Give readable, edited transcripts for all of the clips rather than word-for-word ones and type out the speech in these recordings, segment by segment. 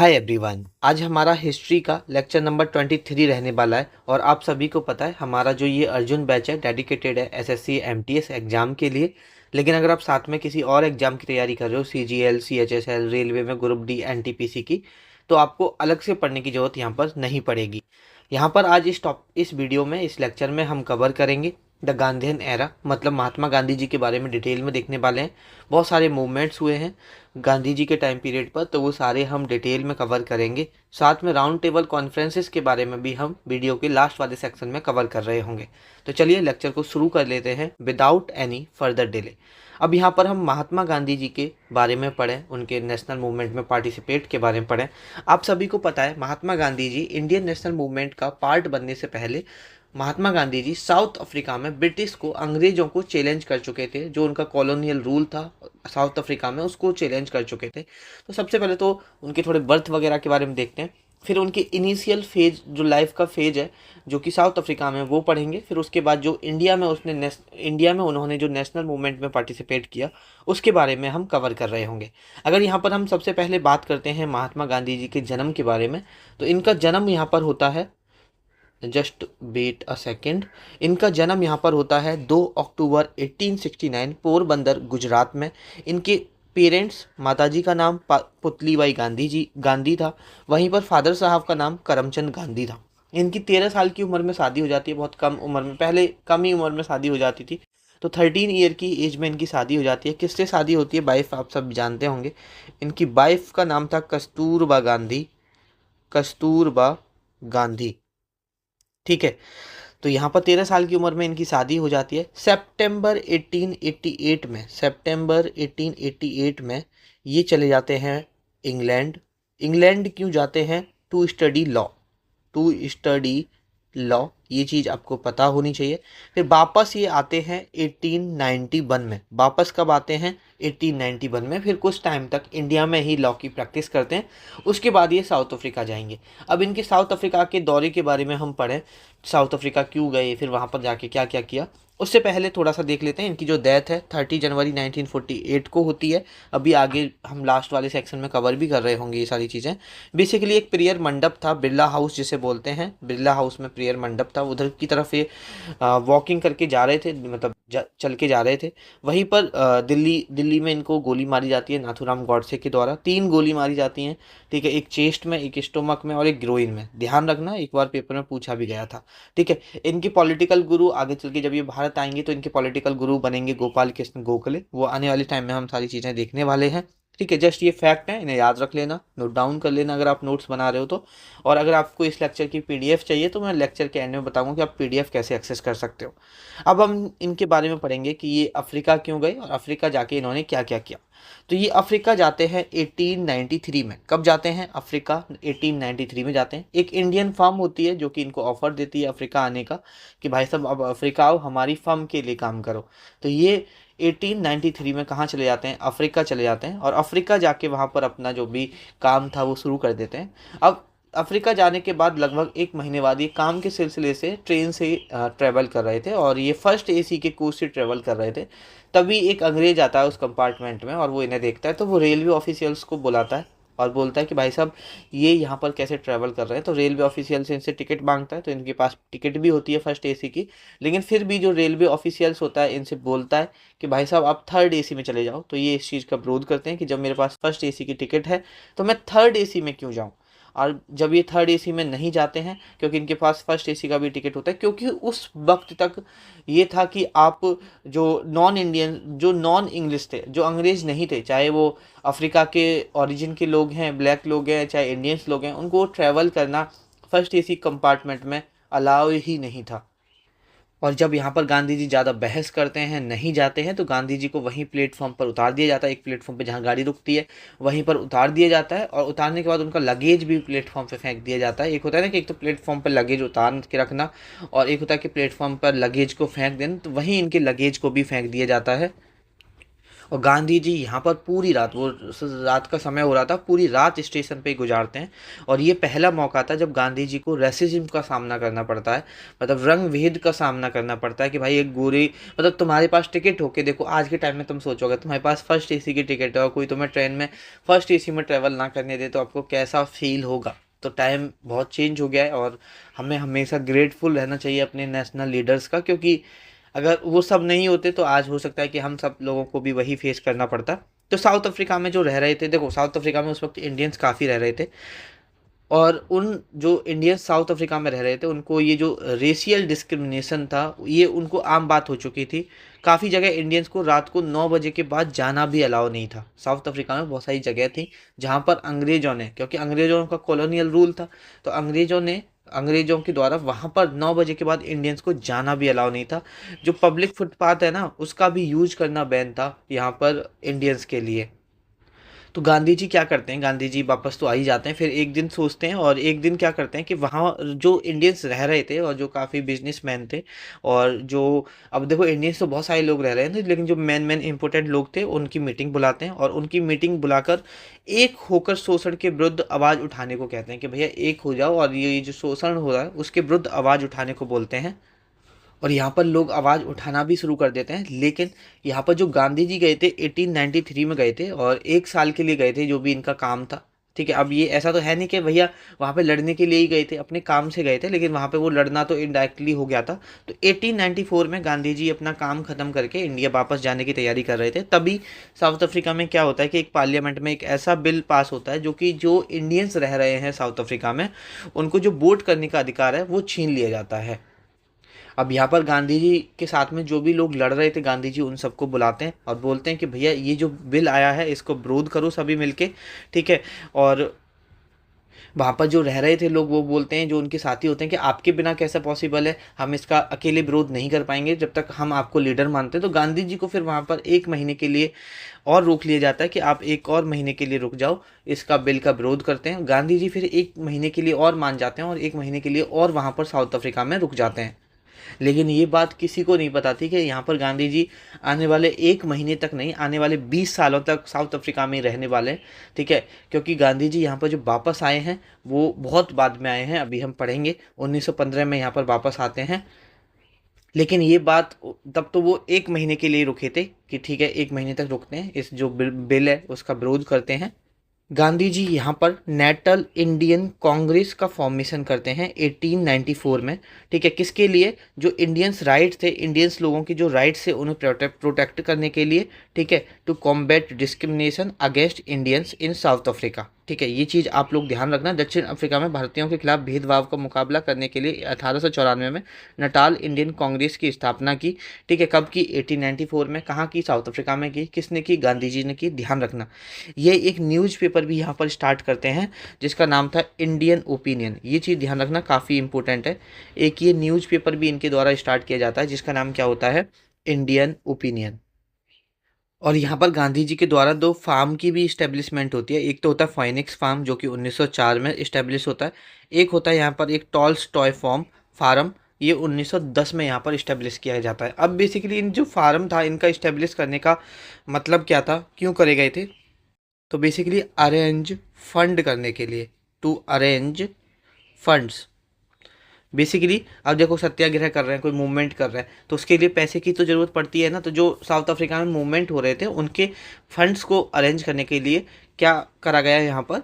Hi everyone, आज हमारा history का लेक्चर नंबर 23 रहने वाला है। और आप सभी को पता है हमारा जो ये अर्जुन बैच है डेडिकेटेड है एसएससी एमटीएस एग्ज़ाम के लिए। लेकिन अगर आप साथ में किसी और एग्ज़ाम की तैयारी कर रहे हो, सीजीएल, सीएचएसएल, रेलवे में ग्रुप डी, एनटीपीसी की, तो आपको अलग से पढ़ने की ज़रूरत यहाँ पर नहीं पड़ेगी। यहाँ पर आज इस वीडियो में, इस लेक्चर में हम कवर करेंगे द गांधीयन एरा, मतलब महात्मा गांधी जी के बारे में डिटेल में देखने वाले हैं। बहुत सारे मूवमेंट्स हुए हैं गांधी जी के टाइम पीरियड पर, तो वो सारे हम डिटेल में कवर करेंगे। साथ में राउंड टेबल कॉन्फ्रेंसेस के बारे में भी हम वीडियो के लास्ट वाले सेक्शन में कवर कर रहे होंगे। तो चलिए लेक्चर को शुरू कर लेते हैं विदाउट एनी फर्दर डिले। अब यहाँ पर हम महात्मा गांधी जी के बारे में पढ़ें, उनके नेशनल मूवमेंट में पार्टिसिपेट के बारे में पढ़ें। आप सभी को पता है Mahatma Gandhi ji Indian national movement का पार्ट बनने से पहले महात्मा गांधी जी साउथ अफ्रीका में ब्रिटिश को, अंग्रेजों को चैलेंज कर चुके थे। जो उनका कॉलोनियल रूल था साउथ अफ्रीका में, उसको चैलेंज कर चुके थे। तो सबसे पहले तो उनके थोड़े बर्थ वगैरह के बारे में देखते हैं, फिर उनके इनिशियल फेज, जो लाइफ का फेज है जो कि साउथ अफ्रीका में, वो पढ़ेंगे। फिर उसके बाद जो इंडिया में उन्होंने जो नेशनल मूवमेंट में पार्टिसिपेट किया, उसके बारे में हम कवर कर रहे होंगे। अगर यहाँ पर हम सबसे पहले बात करते हैं महात्मा गांधी जी के जन्म के बारे में, तो इनका जन्म यहाँ पर होता है, जस्ट वेट अ सेकेंड, इनका जन्म यहाँ पर होता है 2 अक्टूबर 1869 पोरबंदर गुजरात में। इनके पेरेंट्स, माताजी का नाम पुतलीबाई गांधी था। वहीं पर फादर साहब का नाम करमचंद गांधी था। इनकी 13 साल की उम्र में शादी हो जाती है, बहुत कम उम्र में, पहले कम ही उम्र में शादी हो जाती थी। तो 13 ईयर की एज में इनकी शादी हो जाती है। किससे शादी होती है? वाइफ, आप सब जानते होंगे। इनकी वाइफ का नाम था कस्तूरबा गांधी। ठीक है, तो यहाँ पर 13 साल की उम्र में इनकी शादी हो जाती है। सितंबर 1888 में ये चले जाते हैं इंग्लैंड। इंग्लैंड क्यों जाते हैं? टू स्टडी लॉ, ये चीज़ आपको पता होनी चाहिए। फिर वापस ये आते हैं 1891 में। वापस कब आते हैं? 1891 में। फिर कुछ टाइम तक इंडिया में ही लॉ की प्रैक्टिस करते हैं। उसके बाद ये साउथ अफ्रीका जाएंगे। अब इनके साउथ अफ्रीका के दौरे के बारे में हम पढ़ें, साउथ अफ्रीका क्यों गए, फिर वहाँ पर जाके क्या क्या किया, उससे पहले थोड़ा सा देख लेते हैं। इनकी जो डेथ है 30 जनवरी 1948 को होती है। अभी आगे हम लास्ट वाले सेक्शन में कवर भी कर रहे होंगे ये सारी चीज़ें। बेसिकली एक प्रेयर मंडप था, बिरला हाउस जिसे बोलते हैं, बिरला हाउस में प्रेयर मंडप था। उधर की तरफ ये वॉकिंग करके जा रहे थे, मतलब चल के जा रहे थे। वहीं पर दिल्ली में इनको गोली मारी जाती है नाथूराम गॉडसे के द्वारा। 3 गोली मारी जाती हैं, ठीक है, एक चेस्ट में, एक स्टोमक में और एक ग्रोइन में। ध्यान रखना, एक बार पेपर में पूछा भी गया था। ठीक है, इनके पॉलिटिकल गुरु आगे चल के जब ये भारत आएंगे तो इनके पॉलिटिकल गुरु बनेंगे गोपाल कृष्ण गोखले। वो आने वाले टाइम में हम सारी चीज़ें देखने वाले हैं। ठीक है, जस्ट ये फैक्ट है, इन्हें याद रख लेना, नोट डाउन कर लेना अगर आप नोट्स बना रहे हो तो। और अगर आपको इस लेक्चर की पीडीएफ चाहिए तो मैं लेक्चर के एंड में बताऊंगा कि आप पीडीएफ कैसे एक्सेस कर सकते हो। अब हम इनके बारे में पढ़ेंगे कि ये अफ्रीका क्यों गए और अफ्रीका जाके इन्होंने क्या क्या किया। तो ये अफ्रीका जाते हैं 1893 में। कब जाते हैं अफ्रीका? 1893 में जाते हैं। एक इंडियन फर्म होती है जो कि इनको ऑफर देती है अफ्रीका आने का, कि भाई साहब अब अफ्रीका आओ, हमारी फर्म के लिए काम करो। तो ये 1893 में कहाँ चले जाते हैं? अफ्रीका चले जाते हैं। और अफ्रीका जाके वहाँ पर अपना जो भी काम था वो शुरू कर देते हैं। अब अफ्रीका जाने के बाद लगभग 1 महीने बाद ये काम के सिलसिले से ट्रेन से ट्रैवल कर रहे थे, और ये फर्स्ट एसी के कोच से ट्रैवल कर रहे थे। तभी एक अंग्रेज आता है उस कंपार्टमेंट में और वो इन्हें देखता है। तो वो रेलवे ऑफिशियल्स को बुलाता है और बोलता है कि भाई साहब ये यहाँ पर कैसे ट्रैवल कर रहे हैं। तो रेलवे ऑफिशियल से इनसे टिकट मांगता है। तो इनके पास टिकट भी होती है फर्स्ट एसी की, लेकिन फिर भी जो रेलवे ऑफिशियल्स होता है इनसे बोलता है कि भाई साहब आप थर्ड एसी में चले जाओ। तो ये इस चीज़ का विरोध करते हैं कि जब मेरे पास फर्स्ट एसी की टिकट है तो मैं थर्ड एसी में क्यों जाऊँ। और जब ये थर्ड एसी में नहीं जाते हैं, क्योंकि इनके पास फर्स्ट एसी का भी टिकट होता है, क्योंकि उस वक्त तक ये था कि आप जो नॉन इंग्लिश थे, जो अंग्रेज नहीं थे, चाहे वो अफ्रीका के ओरिजिन के लोग हैं, ब्लैक लोग हैं, चाहे इंडियंस लोग हैं, उनको ट्रैवल करना फर्स्ट एसी कंपार्टमेंट में अलाउ ही नहीं था। और जब यहाँ पर गांधी जी ज़्यादा बहस करते हैं, नहीं जाते हैं, तो गांधी जी को वहीं प्लेटफॉर्म पर उतार दिया जाता है। एक प्लेटफॉर्म पे जहाँ गाड़ी रुकती है वहीं पर उतार दिया जाता है, और उतारने के बाद उनका लगेज भी प्लेटफॉर्म पे फेंक दिया जाता है। एक होता है ना कि एक तो प्लेटफॉर्म पर लगेज उतार के रखना, और एक होता है कि प्लेटफॉर्म पर लगेज को फेंक देना, तो वहीं इनके लगेज को भी फेंक दिया जाता है। और गांधी जी यहाँ पर पूरी रात, वो रात का समय हो रहा था, पूरी रात स्टेशन पे गुजारते हैं। और ये पहला मौका था जब गांधी जी को रेसिज्म का सामना करना पड़ता है, मतलब रंग भेद का सामना करना पड़ता है कि भाई एक गोरी, मतलब तुम्हारे पास टिकट होके देखो, आज के टाइम में तुम सोचोगे तुम्हारे पास फर्स्ट एसी की टिकट है और कोई तुम्हें ट्रेन में फर्स्ट एसी में ट्रेवल ना करने दे तो आपको कैसा फील होगा। तो टाइम बहुत चेंज हो गया है और हमें हमेशा ग्रेटफुल रहना चाहिए अपने नेशनल लीडर्स का, क्योंकि अगर वो सब नहीं होते तो आज हो सकता है कि हम सब लोगों को भी वही फेस करना पड़ता। तो साउथ अफ्रीका में जो रह रहे थे, देखो साउथ अफ्रीका में उस वक्त इंडियंस काफ़ी रह रहे थे, और उन जो इंडियंस साउथ अफ्रीका में रह रहे थे उनको ये जो रेशियल डिस्क्रिमिनेशन था ये उनको आम बात हो चुकी थी। काफ़ी जगह इंडियंस को रात को 9 बजे के बाद जाना भी अलाउ नहीं था। साउथ अफ्रीका में बहुत सारी जगह थी जहाँ पर अंग्रेज़ों ने, क्योंकि अंग्रेज़ों का कॉलोनियल रूल था, तो अंग्रेज़ों के द्वारा वहाँ पर 9 बजे के बाद इंडियंस को जाना भी अलाउ नहीं था। जो पब्लिक फुटपाथ है ना, उसका भी यूज करना बैन था यहाँ पर इंडियंस के लिए। तो गांधी जी क्या करते हैं, गांधी जी वापस तो आ ही जाते हैं, फिर एक दिन सोचते हैं और एक दिन क्या करते हैं कि वहाँ जो इंडियंस रह रहे थे और जो काफ़ी बिजनेसमैन थे, और जो, अब देखो इंडियंस तो बहुत सारे लोग रह रहे थे लेकिन जो मेन मेन इंपॉर्टेंट लोग थे उनकी मीटिंग बुलाते हैं, और उनकी मीटिंग बुलाकर एक होकर शोषण के विरुद्ध आवाज़ उठाने को कहते हैं कि भैया एक हो जाओ और ये जो शोषण हो रहा है उसके विरुद्ध आवाज़ उठाने को बोलते हैं। और यहाँ पर लोग आवाज़ उठाना भी शुरू कर देते हैं। लेकिन यहाँ पर जो गांधी जी गए थे 1893 में गए थे और 1 साल के लिए गए थे, जो भी इनका काम था, ठीक है। अब ये ऐसा तो है नहीं कि भैया वहाँ पे लड़ने के लिए ही गए थे, अपने काम से गए थे, लेकिन वहाँ पे वो लड़ना तो इनडायरेक्टली हो गया था। तो 1894 में गांधी जी अपना काम ख़त्म करके इंडिया वापस जाने की तैयारी कर रहे थे। तभी साउथ अफ्रीका में क्या होता है कि एक पार्लियामेंट में एक ऐसा बिल पास होता है जो कि जो इंडियंस रह रहे हैं साउथ अफ्रीका में उनको जो वोट करने का अधिकार है वो छीन लिया जाता है। अब यहाँ पर गांधी जी के साथ में जो भी लोग लड़ रहे थे, गांधी जी उन सबको बुलाते हैं और बोलते हैं कि भैया ये जो बिल आया है इसको विरोध करो सभी मिलके, ठीक है। और वहाँ पर जो रह रहे थे लोग वो बोलते हैं, जो उनके साथी होते हैं, कि आपके बिना कैसा पॉसिबल है, हम इसका अकेले विरोध नहीं कर पाएंगे जब तक हम आपको लीडर मानते हैं। तो गांधी जी को फिर वहाँ पर 1 महीने के लिए और रोक लिया जाता है कि आप 1 और महीने के लिए रुक जाओ, इसका बिल का विरोध करते हैं। गांधी जी फिर 1 महीने के लिए और मान जाते हैं और 1 महीने के लिए और वहाँ पर साउथ अफ्रीका में रुक जाते हैं। लेकिन ये बात किसी को नहीं पता थी कि यहाँ पर गांधी जी आने वाले 1 महीने तक नहीं, आने वाले 20 सालों तक साउथ अफ्रीका में ही रहने वाले हैं, ठीक है। क्योंकि गांधी जी यहाँ पर जो वापस आए हैं वो बहुत बाद में आए हैं, अभी हम पढ़ेंगे 1915 में यहाँ पर वापस आते हैं। लेकिन ये बात, तब तो वो 1 महीने के लिए रुके थे कि ठीक है 1 महीने तक रुकते हैं, इस जो बिल है उसका विरोध करते हैं। गांधी जी यहाँ पर नेशनल इंडियन कांग्रेस का फॉर्मेशन करते हैं 1894 में, ठीक है। किसके लिए, जो इंडियंस राइट्स थे, इंडियंस लोगों की जो राइट्स थे उन्हें प्रोटेक्ट करने के लिए, ठीक है। To combat discrimination against Indians in South Africa, ठीक है। ये चीज़ आप लोग ध्यान रखना। दक्षिण अफ्रीका में भारतीयों के खिलाफ भेदभाव का मुकाबला करने के लिए 1894 में नटाल इंडियन कांग्रेस की स्थापना की, ठीक है। कब की, 1894 में। कहाँ की, साउथ अफ्रीका में की। किसने की, गांधी जी ने की, ध्यान रखना। ये एक न्यूज़पेपर भी यहाँ पर स्टार्ट करते हैं जिसका नाम था इंडियन ओपिनियन, ये चीज़ ध्यान रखना, काफ़ी इंपॉर्टेंट है। एक ये न्यूज़पेपर भी इनके द्वारा स्टार्ट किया जाता है जिसका नाम क्या होता है, इंडियन ओपिनियन। और यहाँ पर गांधी जी के द्वारा 2 फार्म की भी इस्टेब्लिशमेंट होती है। एक तो होता है फाइनिक्स फार्म जो कि 1904 में इस्टेब्लिश होता है। एक होता है यहाँ पर एक टॉल्स्टॉय फार्म, ये 1910 में यहाँ पर इस्टेब्लिश किया जाता है। अब बेसिकली इन जो फार्म था इनका इस्टेब्लिश करने का मतलब क्या था, क्यों करे गए थे, तो बेसिकली अरेंज फंड करने के लिए, टू अरेंज फंड्स। बेसिकली अब देखो सत्याग्रह कर रहे हैं, कोई मूवमेंट कर रहे हैं, तो उसके लिए पैसे की तो ज़रूरत पड़ती है ना। तो जो साउथ अफ्रीका में मूवमेंट हो रहे थे उनके फंड्स को अरेंज करने के लिए क्या करा गया यहाँ पर,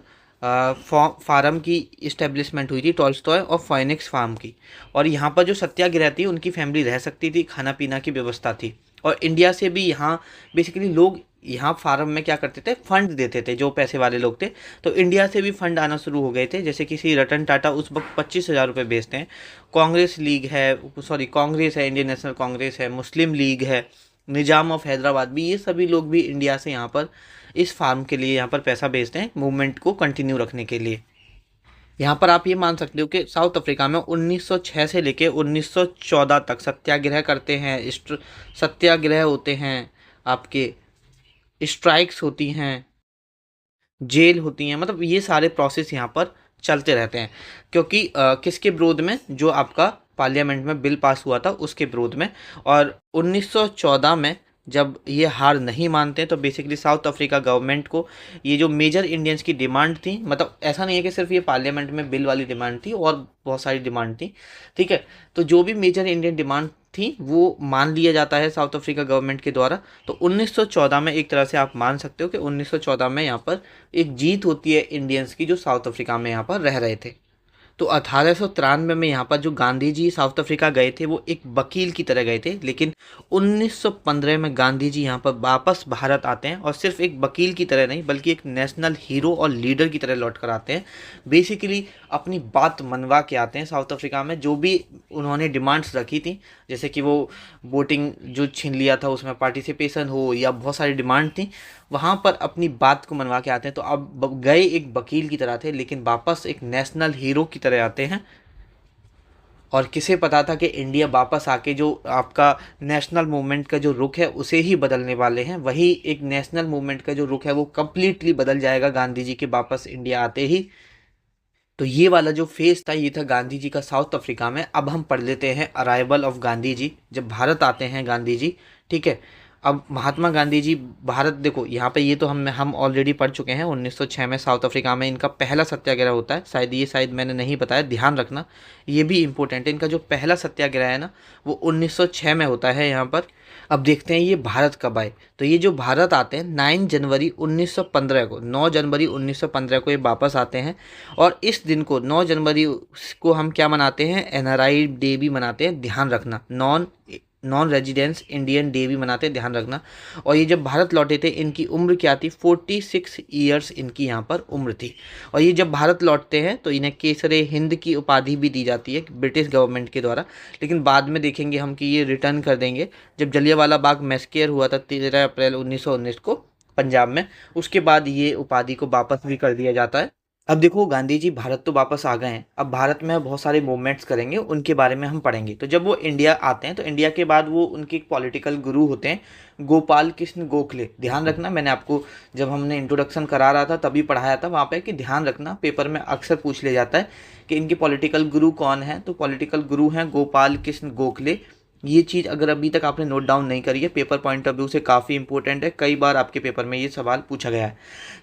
फार्म की इस्टेब्लिशमेंट हुई थी, टॉल्स्टॉय और फाइनिक्स फार्म की। और यहाँ पर जो सत्याग्रह थी उनकी फैमिली रह सकती थी, खाना पीना की व्यवस्था थी। और इंडिया से भी यहाँ बेसिकली लोग यहाँ फार्म में क्या करते थे, फंड देते थे, जो पैसे वाले लोग थे। तो इंडिया से भी फंड आना शुरू हो गए थे, जैसे किसी रतन टाटा उस वक्त 25,000 रुपये भेजते हैं। कांग्रेस है, इंडियन नेशनल कांग्रेस है, मुस्लिम लीग है, निजाम ऑफ हैदराबाद भी, ये सभी लोग भी इंडिया से यहाँ पर इस फार्म के लिए यहाँ पर पैसा भेजते हैं मूवमेंट को कंटिन्यू रखने के लिए। यहाँ पर आप ये मान सकते हो कि साउथ अफ्रीका में 1906 से लेके 1914 तक सत्याग्रह करते हैं, सत्याग्रह होते हैं, आपके स्ट्राइक्स होती हैं, जेल होती हैं, मतलब ये सारे प्रोसेस यहाँ पर चलते रहते हैं। क्योंकि किसके विरोध में, जो आपका पार्लियामेंट में बिल पास हुआ था उसके विरोध में। और 1914 में जब ये हार नहीं मानते तो बेसिकली साउथ अफ्रीका गवर्नमेंट को ये जो मेजर इंडियंस की डिमांड थी, मतलब ऐसा नहीं है कि सिर्फ ये पार्लियामेंट में बिल वाली डिमांड थी और बहुत सारी डिमांड थी, ठीक है। तो जो भी मेजर इंडियन डिमांड थी वो मान लिया जाता है साउथ अफ्रीका गवर्नमेंट के द्वारा। तो 1914 में एक तरह से आप मान सकते हो कि 1914 में यहाँ पर एक जीत होती है इंडियंस की, जो साउथ अफ्रीका में यहाँ पर रह रहे थे। तो 1893 में यहाँ पर जो गांधी जी साउथ अफ्रीका गए थे वो एक वकील की तरह गए थे, लेकिन 1915 में गांधी जी यहाँ पर वापस भारत आते हैं और सिर्फ एक वकील की तरह नहीं बल्कि एक नेशनल हीरो और लीडर की तरह लौट कर आते हैं। बेसिकली अपनी बात मनवा के आते हैं साउथ अफ्रीका में, जो भी उन्होंने डिमांड्स रखी थी, जैसे कि वो वोटिंग जो छीन लिया था उसमें पार्टिसिपेशन हो या बहुत सारी डिमांड थी, वहाँ पर अपनी बात को मनवा के आते हैं। तो अब गए एक वकील की तरह थे लेकिन वापस एक नेशनल हीरो की तरह आते हैं। और किसे पता था कि इंडिया वापस आके जो आपका नेशनल मूवमेंट का जो रुख है उसे ही बदलने वाले हैं। वही एक नेशनल मूवमेंट का जो रुख है वो कम्प्लीटली बदल जाएगा गांधी जी के वापस इंडिया आते ही। तो ये वाला जो फेज था ये था गांधी जी का साउथ अफ्रीका में। अब हम पढ़ लेते हैं अराइवल ऑफ गांधी जी, जब भारत आते हैं गांधी जी, ठीक है। अब महात्मा गांधी जी भारत, देखो यहाँ पे ये तो हम ऑलरेडी पढ़ चुके हैं। 1906 में साउथ अफ्रीका में इनका पहला सत्याग्रह होता है, शायद मैंने नहीं बताया, ध्यान रखना ये भी इंपॉर्टेंट है। इनका जो पहला सत्याग्रह है ना वो 1906 में होता है यहाँ पर। अब देखते हैं ये भारत कब आए। तो ये जो भारत आते हैं 9 जनवरी 1915 को, 9 जनवरी 1915 को ये वापस आते हैं। और इस दिन को 9 जनवरी को हम क्या मनाते हैं, एनआरआई डे भी मनाते हैं, ध्यान रखना। नॉन रेजिडेंस इंडियन डे भी मनाते हैं, ध्यान रखना। और ये जब भारत लौटे थे इनकी उम्र क्या थी, 46 ईयर्स इनकी यहाँ पर उम्र थी। और ये जब भारत लौटते हैं तो इन्हें केसरे हिंद की उपाधि भी दी जाती है ब्रिटिश गवर्नमेंट के द्वारा, लेकिन बाद में देखेंगे हम कि ये रिटर्न कर देंगे जब जलियांवाला बाग मैसेकर हुआ था 13 अप्रैल 1919 को पंजाब में। उसके बाद ये उपाधि को वापस भी कर दिया जाता है। अब देखो गांधी जी भारत तो वापस आ गए हैं, अब भारत में बहुत सारे मूवमेंट्स करेंगे, उनके बारे में हम पढ़ेंगे। तो जब वो इंडिया आते हैं तो इंडिया के बाद वो उनके एक पॉलिटिकल गुरु होते हैं गोपाल कृष्ण गोखले। ध्यान रखना, मैंने आपको जब हमने इंट्रोडक्शन करा रहा था तभी पढ़ाया था वहाँ पे कि ध्यान रखना, पेपर में अक्सर पूछ लिया जाता है कि इनके पॉलिटिकल गुरु कौन है। तो पॉलिटिकल गुरु हैं गोपाल कृष्ण गोखले। ये चीज़ अगर अभी तक आपने नोट डाउन नहीं करी है, पेपर पॉइंट ऑफ व्यू से काफ़ी इंपॉर्टेंट है, कई बार आपके पेपर में ये सवाल पूछा गया है।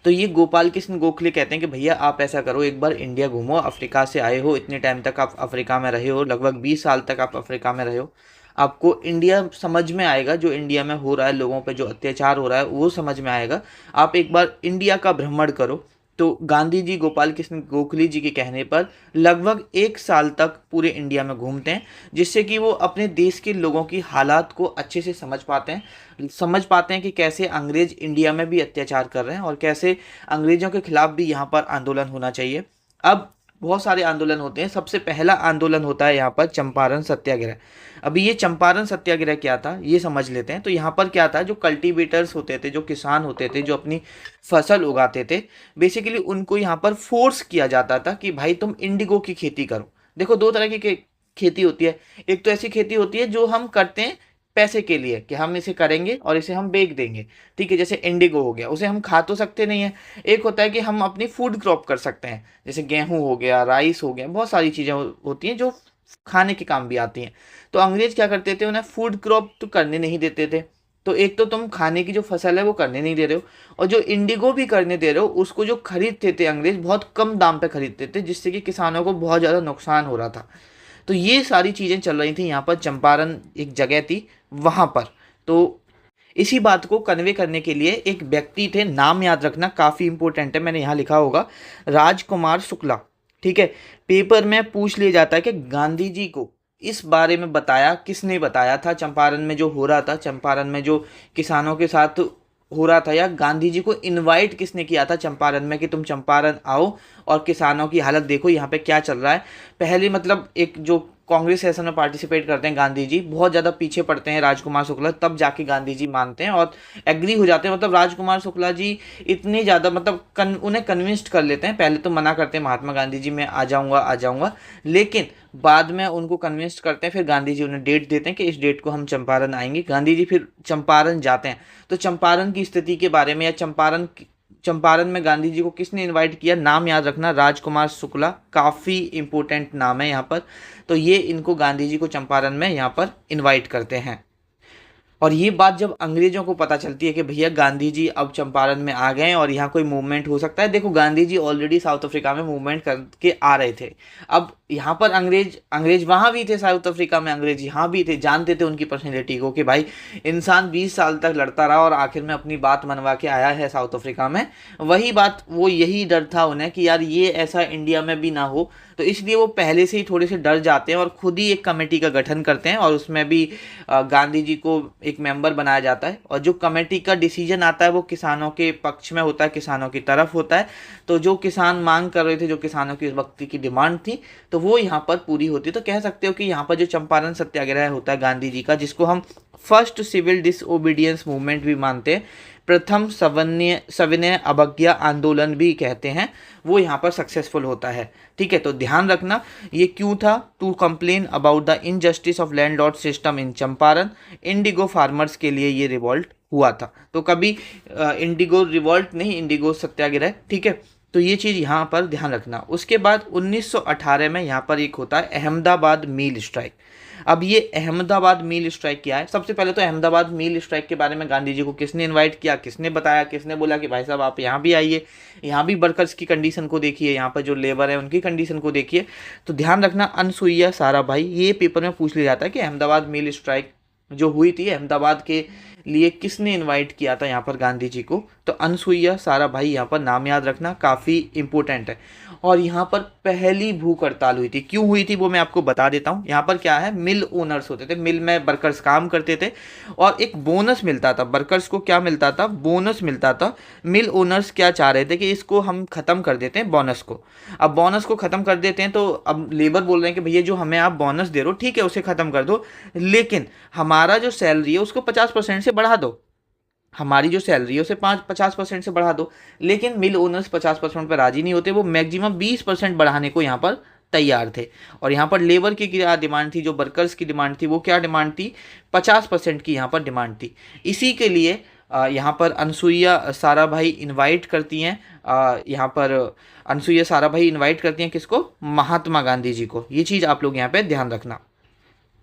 तो ये गोपाल कृष्ण गोखले कहते हैं कि भैया आप ऐसा करो, एक बार इंडिया घूमो, अफ्रीका से आए हो, इतने टाइम तक आप अफ्रीका में रहे हो, लगभग 20 साल तक आप अफ्रीका में रहे हो, आपको इंडिया समझ में आएगा, जो इंडिया में हो रहा है, लोगों पे जो अत्याचार हो रहा है वो समझ में आएगा। आप एक बार इंडिया का भ्रमण करो। तो गांधी जी गोपाल कृष्ण गोखले जी के कहने पर लगभग 1 साल तक पूरे इंडिया में घूमते हैं, जिससे कि वो अपने देश के लोगों की हालात को अच्छे से समझ पाते हैं कि कैसे अंग्रेज इंडिया में भी अत्याचार कर रहे हैं और कैसे अंग्रेजों के खिलाफ भी यहाँ पर आंदोलन होना चाहिए। अब बहुत सारे आंदोलन होते हैं, सबसे पहला आंदोलन होता है यहाँ पर चंपारण सत्याग्रह। अभी ये चंपारण सत्याग्रह क्या था ये समझ लेते हैं। तो यहाँ पर क्या था, जो कल्टीवेटर्स होते थे, जो किसान होते थे, जो अपनी फसल उगाते थे, बेसिकली उनको यहाँ पर फोर्स किया जाता था कि भाई तुम इंडिगो की खेती करो। देखो दो तरह की खेती होती है, एक तो ऐसी खेती होती है जो हम करते हैं पैसे के लिए कि हम इसे करेंगे और इसे हम बेच देंगे, ठीक है, जैसे इंडिगो हो गया, उसे हम खा तो सकते नहीं है। एक होता है कि हम अपनी फूड क्रॉप कर सकते हैं, जैसे गेहूं हो गया, राइस हो गया, बहुत सारी चीज़ें होती हैं जो खाने के काम भी आती हैं। तो अंग्रेज क्या करते थे, उन्हें फूड क्रॉप तो करने नहीं देते थे। तो एक तो तुम खाने की जो फसल है वो करने नहीं दे रहे हो, और जो इंडिगो भी करने दे रहे हो उसको जो खरीदते थे अंग्रेज बहुत कम दाम पे खरीदते थे, जिससे कि किसानों को बहुत ज़्यादा नुकसान हो रहा था। तो ये सारी चीज़ें चल रही थी यहाँ पर। चंपारण एक जगह थी वहाँ पर। तो इसी बात को कन्वे करने के लिए एक व्यक्ति थे, नाम याद रखना काफ़ी इंपॉर्टेंट है, मैंने यहाँ लिखा होगा, राजकुमार शुक्ला, ठीक है। पेपर में पूछ लिया जाता है कि गांधी जी को इस बारे में बताया किसने बताया था, चंपारण में जो हो रहा था, चंपारण में जो किसानों के साथ हो रहा था, या गांधी जी को इनवाइट किसने किया था चंपारण में कि तुम चंपारण आओ और किसानों की हालत देखो यहाँ पे क्या चल रहा है। पहले मतलब एक जो कांग्रेस सेशन में पार्टिसिपेट करते हैं गांधी जी, बहुत ज़्यादा पीछे पड़ते हैं राजकुमार शुक्ला, तब जाके गांधी जी मानते हैं और एग्री हो जाते हैं। मतलब राजकुमार शुक्ला जी इतने ज़्यादा मतलब उन्हें कन्विंस्ड कर लेते हैं। पहले तो मना करते हैं महात्मा गांधी जी मैं आ जाऊँगा, लेकिन बाद में उनको कन्विंस्ड करते हैं। फिर गांधी जी उन्हें डेट देते हैं कि इस डेट को हम चंपारण आएंगे। गांधी जी फिर चंपारण जाते हैं। तो चंपारण की स्थिति के बारे में, या चंपारण में गांधी जी को किसने इनवाइट किया, नाम याद रखना, राजकुमार शुक्ला, काफ़ी इंपॉर्टेंट नाम है यहाँ पर। तो ये इनको गांधी जी को चंपारण में यहाँ पर इनवाइट करते हैं। और ये बात जब अंग्रेजों को पता चलती है कि भैया गांधी जी अब चंपारण में आ गए हैं और यहाँ कोई मूवमेंट हो सकता है। देखो Gandhi ji already south Africa में मूवमेंट करके आ रहे थे। अब यहाँ पर अंग्रेज अंग्रेज वहाँ भी थे, साउथ अफ्रीका में अंग्रेज यहाँ भी थे, जानते थे उनकी पर्सनैलिटी को कि भाई इंसान 20 साल तक लड़ता रहा और आखिर में अपनी बात मनवा के आया है साउथ अफ्रीका में। वही बात, वो यही डर था उन्हें कि यार ये ऐसा इंडिया में भी ना हो, तो इसलिए वो पहले से ही थोड़े से डर जाते हैं और खुद ही एक कमेटी का गठन करते हैं और उसमें भी गांधी जी को एक मेंबर बनाया जाता है। और जो कमेटी का डिसीजन आता है वो किसानों के पक्ष में होता है, किसानों की तरफ होता है। तो जो किसान मांग कर रहे थे, जो किसानों की उस वक्त की डिमांड थी, तो वो यहाँ पर पूरी होती है। तो कह सकते हो कि यहाँ पर जो चंपारण सत्याग्रह होता है गांधी जी का, जिसको हम फर्स्ट सिविल डिसओबीडियंस मूवमेंट भी मानते हैं, प्रथम सविनय अवज्ञा आंदोलन भी कहते हैं, वो यहाँ पर सक्सेसफुल होता है। ठीक है, तो ध्यान रखना ये क्यों था, to complain about the injustice of landlord system in Champaran. Indigo farmers के लिए ये रिवॉल्ट हुआ था। तो कभी इंडिगो रिवॉल्ट नहीं, इंडिगो सत्याग्रह। ठीक है, तो ये चीज़ यहाँ पर ध्यान रखना। उसके बाद 1918 में यहाँ पर एक होता है अहमदाबाद मील स्ट्राइक। अब ये अहमदाबाद मील स्ट्राइक क्या है? सबसे पहले तो अहमदाबाद मील स्ट्राइक के बारे में गांधी जी को किसने इनवाइट किया, किसने बताया, किसने बोला कि भाई साहब आप यहाँ भी आइए, यहाँ भी वर्कर्स की कंडीशन को देखिए, यहाँ पर जो लेबर है उनकी कंडीशन को देखिए। तो ध्यान रखना अनसुईया साराभाई, ये पेपर में पूछ लिया जाता है कि अहमदाबाद मील स्ट्राइक जो हुई थी अहमदाबाद के लिए किसने इनवाइट किया था यहाँ पर गांधी जी को। तो अनसुईया साराभाई, यहाँ पर नाम याद रखना, काफ़ी इंपॉर्टेंट है। और यहाँ पर पहली भूख हड़ताल हुई थी, क्यों हुई थी वो मैं आपको बता देता हूँ। यहाँ पर क्या है, मिल ओनर्स होते थे, मिल में वर्कर्स काम करते थे और एक बोनस मिलता था वर्कर्स को। क्या मिलता था? बोनस मिलता था। मिल ओनर्स क्या चाह रहे थे कि इसको हम ख़त्म कर देते हैं बोनस को। अब बोनस को ख़त्म कर देते हैं तो अब लेबर बोल रहे हैं कि भैया जो हमें आप बोनस दे रहे हो ठीक है उसे ख़त्म कर दो, लेकिन हमारा जो सैलरी है उसको 50% से बढ़ा दो, हमारी जो सैलरी है उसे 50% से बढ़ा दो। लेकिन मिल ओनर्स 50% पर राजी नहीं होते, वो मैक्सिमम 20% बढ़ाने को यहाँ पर तैयार थे। और यहाँ पर लेबर की क्या डिमांड थी, जो वर्कर्स की डिमांड थी वो क्या डिमांड थी, 50% की यहाँ पर डिमांड थी। इसी के लिए यहाँ पर अनसुईया साराभाई इनवाइट करती हैं, यहाँ पर अनसुईया साराभाई इनवाइट करती हैं किसको, महात्मा गांधी जी को। ये चीज़ आप लोग यहाँ पे ध्यान रखना।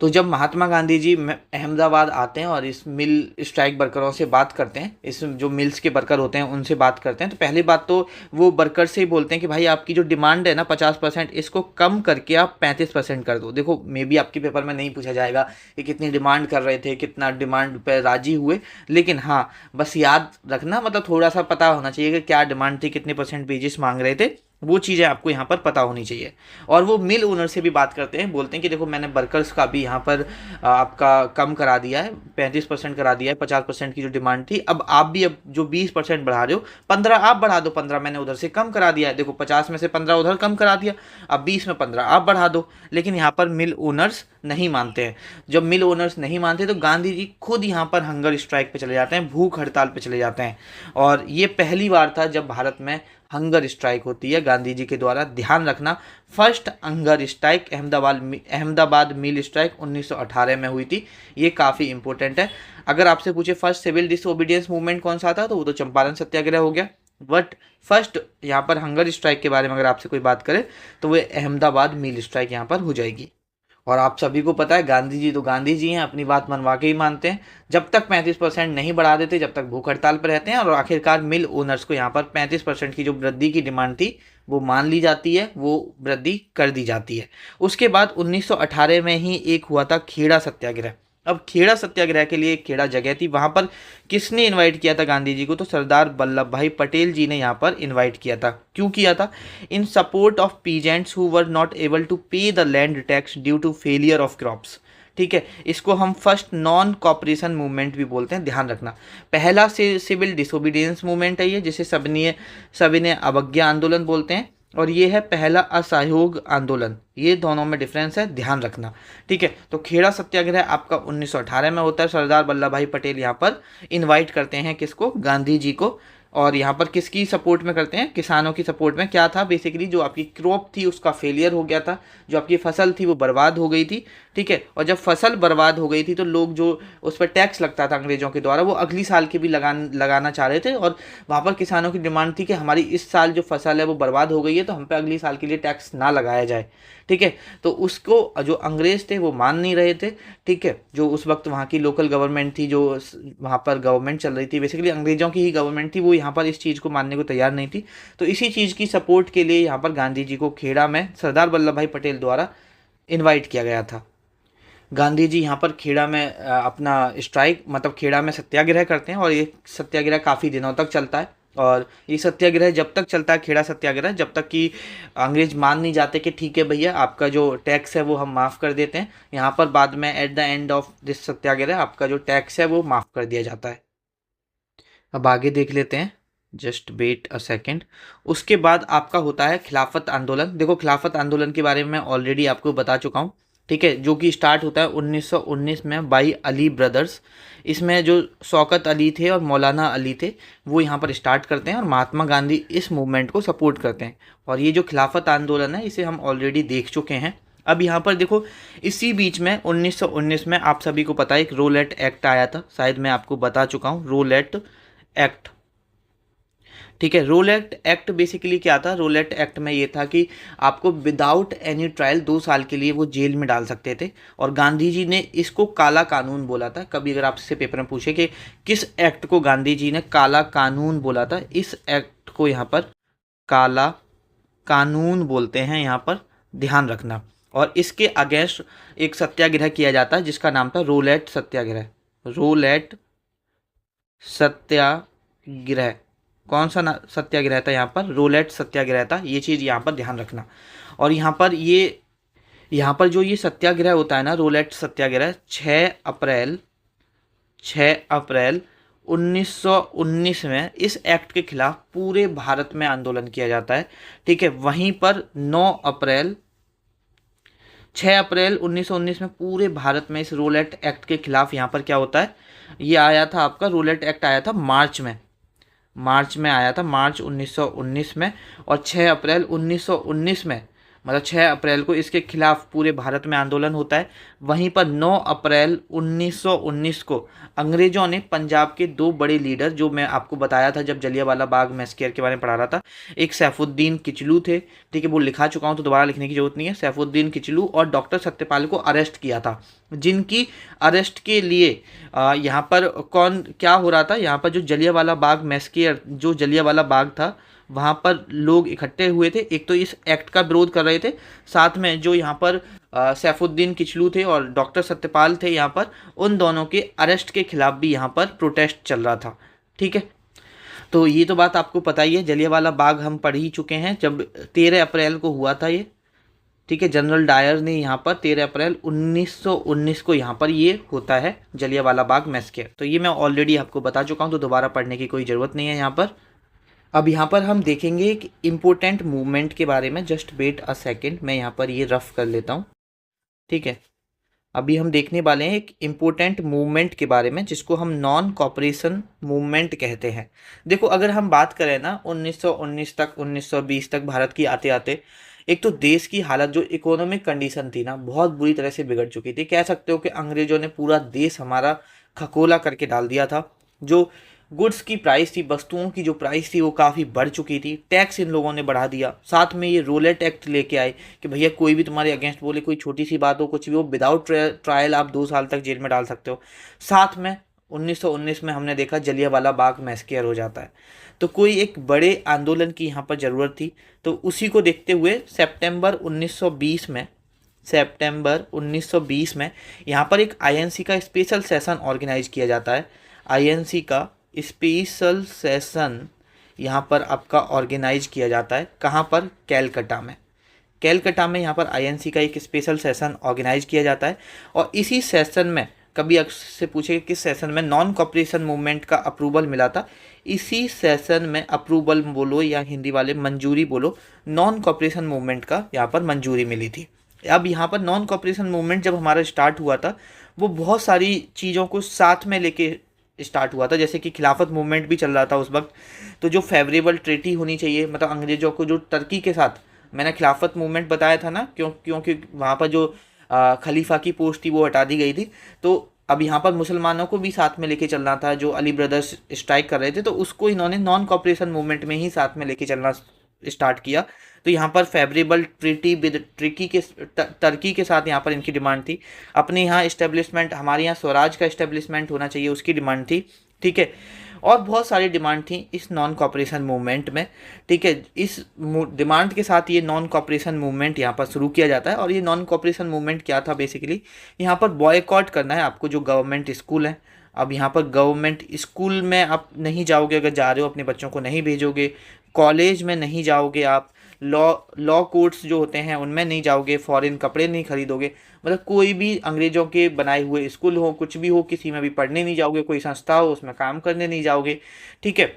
तो जब महात्मा गांधी जी अहमदाबाद आते हैं और इस मिल स्ट्राइक वर्करों से बात करते हैं, इस जो मिल्स के वर्कर होते हैं उनसे बात करते हैं, तो पहली बात तो वो वर्कर से ही बोलते हैं कि भाई आपकी जो डिमांड है ना 50%, इसको कम करके आप 35% कर दो। देखो मे बी आपके पेपर में नहीं पूछा जाएगा कि कितनी डिमांड कर रहे थे, कितना डिमांड पर राजी हुए, लेकिन हाँ बस याद रखना, मतलब थोड़ा सा पता होना चाहिए कि क्या डिमांड थी, कितने परसेंट वेजेस मांग रहे थे, वो चीज़ें आपको यहाँ पर पता होनी चाहिए। और वो मिल ओनर से भी बात करते हैं, बोलते हैं कि देखो मैंने वर्कर्स का भी यहाँ पर आपका कम करा दिया है, 35% करा दिया है, 50% की जो डिमांड थी, अब आप भी अब जो 20% बढ़ा रहे हो, 15 आप बढ़ा दो, 15 मैंने उधर से कम करा दिया है। देखो 50 में से 15 उधर कम करा दिया, अब 20 में 15 आप बढ़ा दो। लेकिन यहाँ पर मिल ओनर्स नहीं मानते हैं। जब मिल ओनर्स नहीं मानते तो गांधी जी खुद यहाँ पर हंगर स्ट्राइक पे चले जाते हैं, भूख हड़ताल पे चले जाते हैं। और ये पहली बार था जब भारत में हंगर स्ट्राइक होती है गांधी जी के द्वारा। ध्यान रखना, फर्स्ट हंगर स्ट्राइक अहमदाबाद मिल स्ट्राइक 1918 में हुई थी। ये काफ़ी इंपॉर्टेंट है। अगर आपसे पूछे फर्स्ट सिविल डिसओबीडियंस मूवमेंट कौन सा था, तो वो तो चंपारण सत्याग्रह हो गया। बट फर्स्ट यहाँ पर हंगर स्ट्राइक के बारे में अगर आपसे कोई बात करे तो वो अहमदाबाद मिल स्ट्राइक यहाँ पर हो जाएगी। और आप सभी को पता है गांधी जी तो गांधी जी हैं, अपनी बात मनवा के ही मानते हैं। जब तक 35% नहीं बढ़ा देते, जब तक भूख हड़ताल पर रहते हैं, और आखिरकार मिल ओनर्स को यहाँ पर 35% की जो वृद्धि की डिमांड थी वो मान ली जाती है, वो वृद्धि कर दी जाती है। उसके बाद 1918 में ही एक हुआ था खेड़ा सत्याग्रह। अब खेड़ा सत्याग्रह के लिए एक खेड़ा जगह थी, वहाँ पर किसने इनवाइट किया था गांधी जी को, तो सरदार वल्लभ भाई पटेल जी ने यहाँ पर इनवाइट किया था। क्यों किया था? In support of peasants who were not able to pay the land tax due to failure of crops. ठीक है, इसको हम फर्स्ट नॉन कॉपरेशन मूवमेंट भी बोलते हैं, ध्यान रखना। पहला से सिविल डिसोबीडियंस मूवमेंट है ये, जिसे सविनय अवज्ञा आंदोलन बोलते हैं, और ये है पहला असहयोग आंदोलन। ये दोनों में डिफरेंस है, ध्यान रखना। ठीक है, तो खेड़ा सत्याग्रह आपका 1918 में होता है। सरदार वल्लभ भाई पटेल यहाँ पर इनवाइट करते हैं किसको, गांधी जी को, और यहाँ पर किसकी सपोर्ट में करते हैं, किसानों की सपोर्ट में। क्या था बेसिकली, जो आपकी क्रॉप थी उसका फेलियर हो गया था, जो आपकी फसल थी वो बर्बाद हो गई थी, ठीक है। और जब फसल बर्बाद हो गई थी तो लोग जो उस पर टैक्स लगता था अंग्रेजों के द्वारा, वो अगली साल के भी लगाना चाह रहे थे। और वहाँ पर किसानों की डिमांड थी कि हमारी इस साल जो फसल है वो बर्बाद हो गई है, तो हम पे अगली साल के लिए टैक्स ना लगाया जाए, ठीक है। तो उसको जो अंग्रेज थे वो मान नहीं रहे थे, ठीक है। जो उस वक्त वहाँ की लोकल गवर्नमेंट थी, जो वहाँ पर गवर्नमेंट चल रही थी, बेसिकली अंग्रेजों की ही गवर्नमेंट थी, वो यहाँ पर इस चीज़ को मानने को तैयार नहीं थी। तो इसी चीज़ की सपोर्ट के लिए यहाँ पर गांधी जी को खेड़ा में सरदार वल्लभ भाई पटेल द्वारा इनवाइट किया गया था। गांधी जी यहाँ पर खेड़ा में अपना स्ट्राइक मतलब खेड़ा में सत्याग्रह करते हैं, और ये सत्याग्रह काफ़ी दिनों तक चलता है। और ये सत्याग्रह जब तक चलता है, खेड़ा सत्याग्रह, जब तक कि अंग्रेज मान नहीं जाते कि ठीक है भैया आपका जो टैक्स है वो हम माफ़ कर देते हैं। यहाँ पर बाद में at the end of this satyagraha आपका जो टैक्स है वो माफ़ कर दिया जाता है। अब आगे देख लेते हैं, जस्ट वेट अ सेकेंड। उसके बाद आपका होता है खिलाफत आंदोलन। देखो खिलाफत आंदोलन के बारे में मैं ऑलरेडी आपको बता चुका हूँ, ठीक है, जो कि स्टार्ट होता है 1919 में बाई अली ब्रदर्स। इसमें जो शौकत अली थे और मौलाना अली थे वो यहाँ पर स्टार्ट करते हैं, और महात्मा गांधी इस मूवमेंट को सपोर्ट करते हैं। और ये जो खिलाफत आंदोलन है इसे हम ऑलरेडी देख चुके हैं। अब यहाँ पर देखो, इसी बीच में 1919 में आप सभी को पता है एक रोलेट एक्ट आया था, शायद मैं आपको बता चुका हूँ, रोलेट एक्ट, ठीक है। रोलेट एक्ट बेसिकली क्या था, रोलेट एक्ट में ये था कि आपको विदाउट एनी ट्रायल 2 साल के लिए वो जेल में डाल सकते थे। और गांधी जी ने इसको काला कानून बोला था। कभी अगर आपसे पेपर में पूछे कि किस एक्ट को गांधी जी ने काला कानून बोला था, इस एक्ट को यहाँ पर काला कानून बोलते हैं, यहाँ पर ध्यान रखना। और इसके अगेंस्ट एक सत्याग्रह किया जाता है जिसका नाम था रोलेट सत्याग्रह। रोलेट सत्याग्रह, कौन सा सत्याग्रह था यहाँ पर, रोलेट सत्याग्रह था। ये चीज़ यहाँ पर ध्यान रखना। और यहाँ पर जो ये सत्याग्रह होता है ना, रोलेट सत्याग्रह, 6 अप्रैल 1919 में इस एक्ट के खिलाफ पूरे भारत में आंदोलन किया जाता है, ठीक है। वहीं पर 6 अप्रैल 1919 में पूरे भारत में इस रोलेट एक्ट के खिलाफ यहाँ पर क्या होता है, ये आया था आपका रोलेट एक्ट आया था मार्च में आया था, मार्च 1919 में। और 6 अप्रैल 1919 में, मतलब 6 अप्रैल को इसके खिलाफ पूरे भारत में आंदोलन होता है। वहीं पर 9 अप्रैल 1919 को अंग्रेज़ों ने पंजाब के 2 बड़े लीडर, जो मैं आपको बताया था जब जलियांवाला बाग मैसेकर के बारे में पढ़ा रहा था, एक सैफुद्दीन किचलू थे, ठीक है, वो लिखा चुका हूँ तो दोबारा लिखने की जरूरत नहीं है। सैफुद्दीन किचलू और डॉक्टर सत्यपाल को अरेस्ट किया था, जिनकी अरेस्ट के लिए यहाँ पर क्या हो रहा था, यहाँ पर जो जलियांवाला बाग मैसेकर, जो जलियांवाला बाग था, वहाँ पर लोग इकट्ठे हुए थे। एक तो इस एक्ट का विरोध कर रहे थे, साथ में जो यहाँ पर सैफुद्दीन किचलू थे और डॉक्टर सत्यपाल थे, यहाँ पर उन दोनों के अरेस्ट के खिलाफ भी यहाँ पर प्रोटेस्ट चल रहा था, ठीक है। तो ये तो बात आपको पता ही है, जलियांवाला बाग हम पढ़ ही चुके हैं, जब 13 अप्रैल को हुआ था ये, ठीक है। जनरल डायर ने यहाँ पर 13 अप्रैल 1919 को यहाँ पर ये होता है जलियांवाला बाग मैसेकर। तो ये मैं ऑलरेडी आपको बता चुका हूँ, तो दोबारा पढ़ने की कोई ज़रूरत नहीं है यहाँ पर। अब यहाँ पर हम देखेंगे एक इम्पोर्टेंट मूवमेंट के बारे में, जस्ट वेट अ सेकेंड, मैं यहाँ पर ये रफ कर लेता हूँ, ठीक है। अभी हम देखने वाले हैं एक इम्पोर्टेंट मूवमेंट के बारे में जिसको हम नॉन कॉपरेशन मूवमेंट कहते हैं। देखो अगर हम बात करें ना 1919 तक 1920 तक भारत की आते आते, एक तो देश की हालत, जो इकोनॉमिक कंडीशन थी ना, बहुत बुरी तरह से बिगड़ चुकी थी। कह सकते हो कि अंग्रेजों ने पूरा देश हमारा खकोला करके डाल दिया था। जो गुड्स की प्राइस थी, वस्तुओं की जो प्राइस थी वो काफ़ी बढ़ चुकी थी। टैक्स इन लोगों ने बढ़ा दिया। साथ में ये रोलेट एक्ट लेके आए कि भैया कोई भी तुम्हारे अगेंस्ट बोले, कोई छोटी सी बात हो, कुछ भी हो, विदाउट ट्रायल आप 2 साल तक जेल में डाल सकते हो। साथ में 1919 में हमने देखा जलियांवाला बाग मैसेकर हो जाता है। तो कोई एक बड़े आंदोलन की यहाँ पर ज़रूरत थी। तो उसी को देखते हुए सितंबर 1920 में यहाँ पर एक आईएनसी का स्पेशल सेशन ऑर्गेनाइज किया जाता है। आईएनसी का स्पेशल सेशन यहाँ पर आपका ऑर्गेनाइज किया जाता है। कहाँ पर? कैलकटा में यहाँ पर आईएनसी का एक स्पेशल सेशन ऑर्गेनाइज किया जाता है। और इसी सेशन में, कभी आपसे पूछे किस सेशन में नॉन कॉपरेशन मूवमेंट का अप्रूवल मिला था, इसी सेशन में अप्रूवल बोलो या हिंदी वाले मंजूरी बोलो, नॉन कॉपरेशन मूवमेंट का यहाँ पर मंजूरी मिली थी। अब यहाँ पर नॉन कॉपरेशन मूवमेंट जब हमारा स्टार्ट हुआ था, वो बहुत सारी चीज़ों को साथ में लेके स्टार्ट हुआ था, जैसे कि खिलाफत मूवमेंट भी चल रहा था उस वक्त। तो जो फेवरेबल ट्रीटी होनी चाहिए, मतलब अंग्रेज़ों को जो तुर्की के साथ, मैंने खिलाफत मूवमेंट बताया था ना, क्योंकि वहाँ पर जो खलीफा की पोस्ट थी वो हटा दी गई थी। तो अब यहाँ पर मुसलमानों को भी साथ में लेके चलना था, जो अली ब्रदर्स स्ट्राइक कर रहे थे, तो उसको इन्होंने नॉन कॉपरेशन मूवमेंट में ही साथ में लेके चलना स्टार्ट किया। तो यहाँ पर फेवरेबल ट्रीटी विद तुर्की के साथ यहाँ पर इनकी डिमांड थी। अपने यहाँ इस्टेब्लिशमेंट, हमारे यहाँ स्वराज का इस्टेब्लिशमेंट होना चाहिए, उसकी डिमांड थी। ठीक है, और बहुत सारी डिमांड थी इस नॉन कॉपरेशन मूवमेंट में। ठीक है, इस डिमांड के साथ ये नॉन कॉपरेशन मूवमेंट यहाँ पर शुरू किया जाता है। और ये नॉन कॉपरेशन मूवमेंट क्या था, बेसिकली यहाँ पर बॉयकॉट करना है आपको जो गवर्नमेंट स्कूल हैं। अब यहाँ पर गवर्नमेंट स्कूल में आप नहीं जाओगे, अगर जा रहे हो अपने बच्चों को नहीं भेजोगे, कॉलेज में नहीं जाओगे आप, लॉ कोर्ट्स जो होते हैं उनमें नहीं जाओगे, फॉरेन कपड़े नहीं खरीदोगे, मतलब कोई भी अंग्रेज़ों के बनाए हुए स्कूल हो, कुछ भी हो, किसी में भी पढ़ने नहीं जाओगे, कोई संस्था हो उसमें काम करने नहीं जाओगे। ठीक है,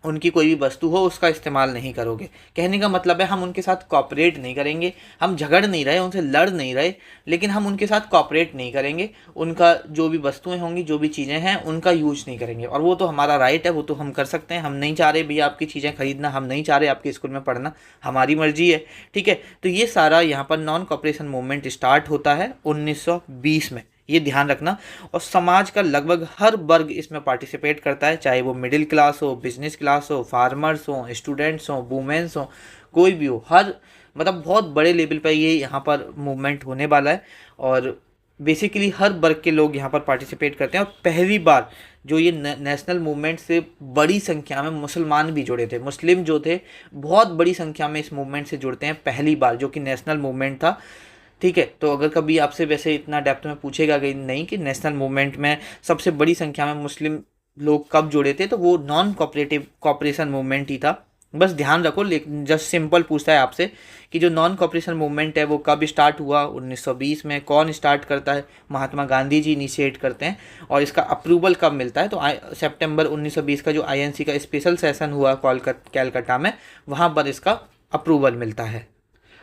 उनकी कोई भी वस्तु हो उसका इस्तेमाल नहीं करोगे। कहने का मतलब है हम उनके साथ कॉपरेट नहीं करेंगे, हम झगड़ नहीं रहे, उनसे लड़ नहीं रहे, लेकिन हम उनके साथ कॉपरेट नहीं करेंगे। उनका जो भी वस्तुएं होंगी, जो भी चीज़ें हैं, उनका यूज नहीं करेंगे। और वो तो हमारा राइट है, वो तो हम कर सकते हैं। हम नहीं चाह रहे भैया आपकी चीज़ें खरीदना, हम नहीं चाह रहे आपके स्कूल में पढ़ना, हमारी मर्जी है। ठीक है, तो ये सारा यहाँ पर नॉन कॉपरेशन मूवमेंट स्टार्ट होता है 1920 में, ये ध्यान रखना। और समाज का लगभग हर वर्ग इसमें पार्टिसिपेट करता है, चाहे वो मिडिल क्लास हो, बिजनेस क्लास हो, फार्मर्स हो, स्टूडेंट्स हो, वुमेन्स हो, कोई भी हो, हर मतलब बहुत बड़े लेवल पर ये यहाँ पर मूवमेंट होने वाला है। और बेसिकली हर वर्ग के लोग यहाँ पर पार्टिसिपेट करते हैं। और पहली बार जो ये नेशनल मूवमेंट से बड़ी संख्या में मुसलमान भी जुड़े थे, मुस्लिम जो थे बहुत बड़ी संख्या में इस मूवमेंट से जुड़ते हैं, पहली बार, जो कि नेशनल मूवमेंट था। ठीक है, तो अगर कभी आपसे वैसे इतना डेप्थ में पूछेगा कि नहीं कि नेशनल मूवमेंट में सबसे बड़ी संख्या में मुस्लिम लोग कब जुड़े थे, तो वो नॉन कॉपरेटिव कॉपरेशन मूवमेंट ही था। बस ध्यान रखो, लेकिन जस्ट सिंपल पूछता है आपसे कि जो नॉन कॉपरेशन मूवमेंट है वो कब स्टार्ट हुआ, 1920 में। कौन स्टार्ट करता है, महात्मा गांधी जी इनिशिएट करते हैं। और इसका अप्रूवल कब मिलता है, तो सितंबर 1920 का जो आईएनसी का स्पेशल सेशन हुआ कैलकाटा में, वहाँ पर इसका अप्रूवल मिलता है।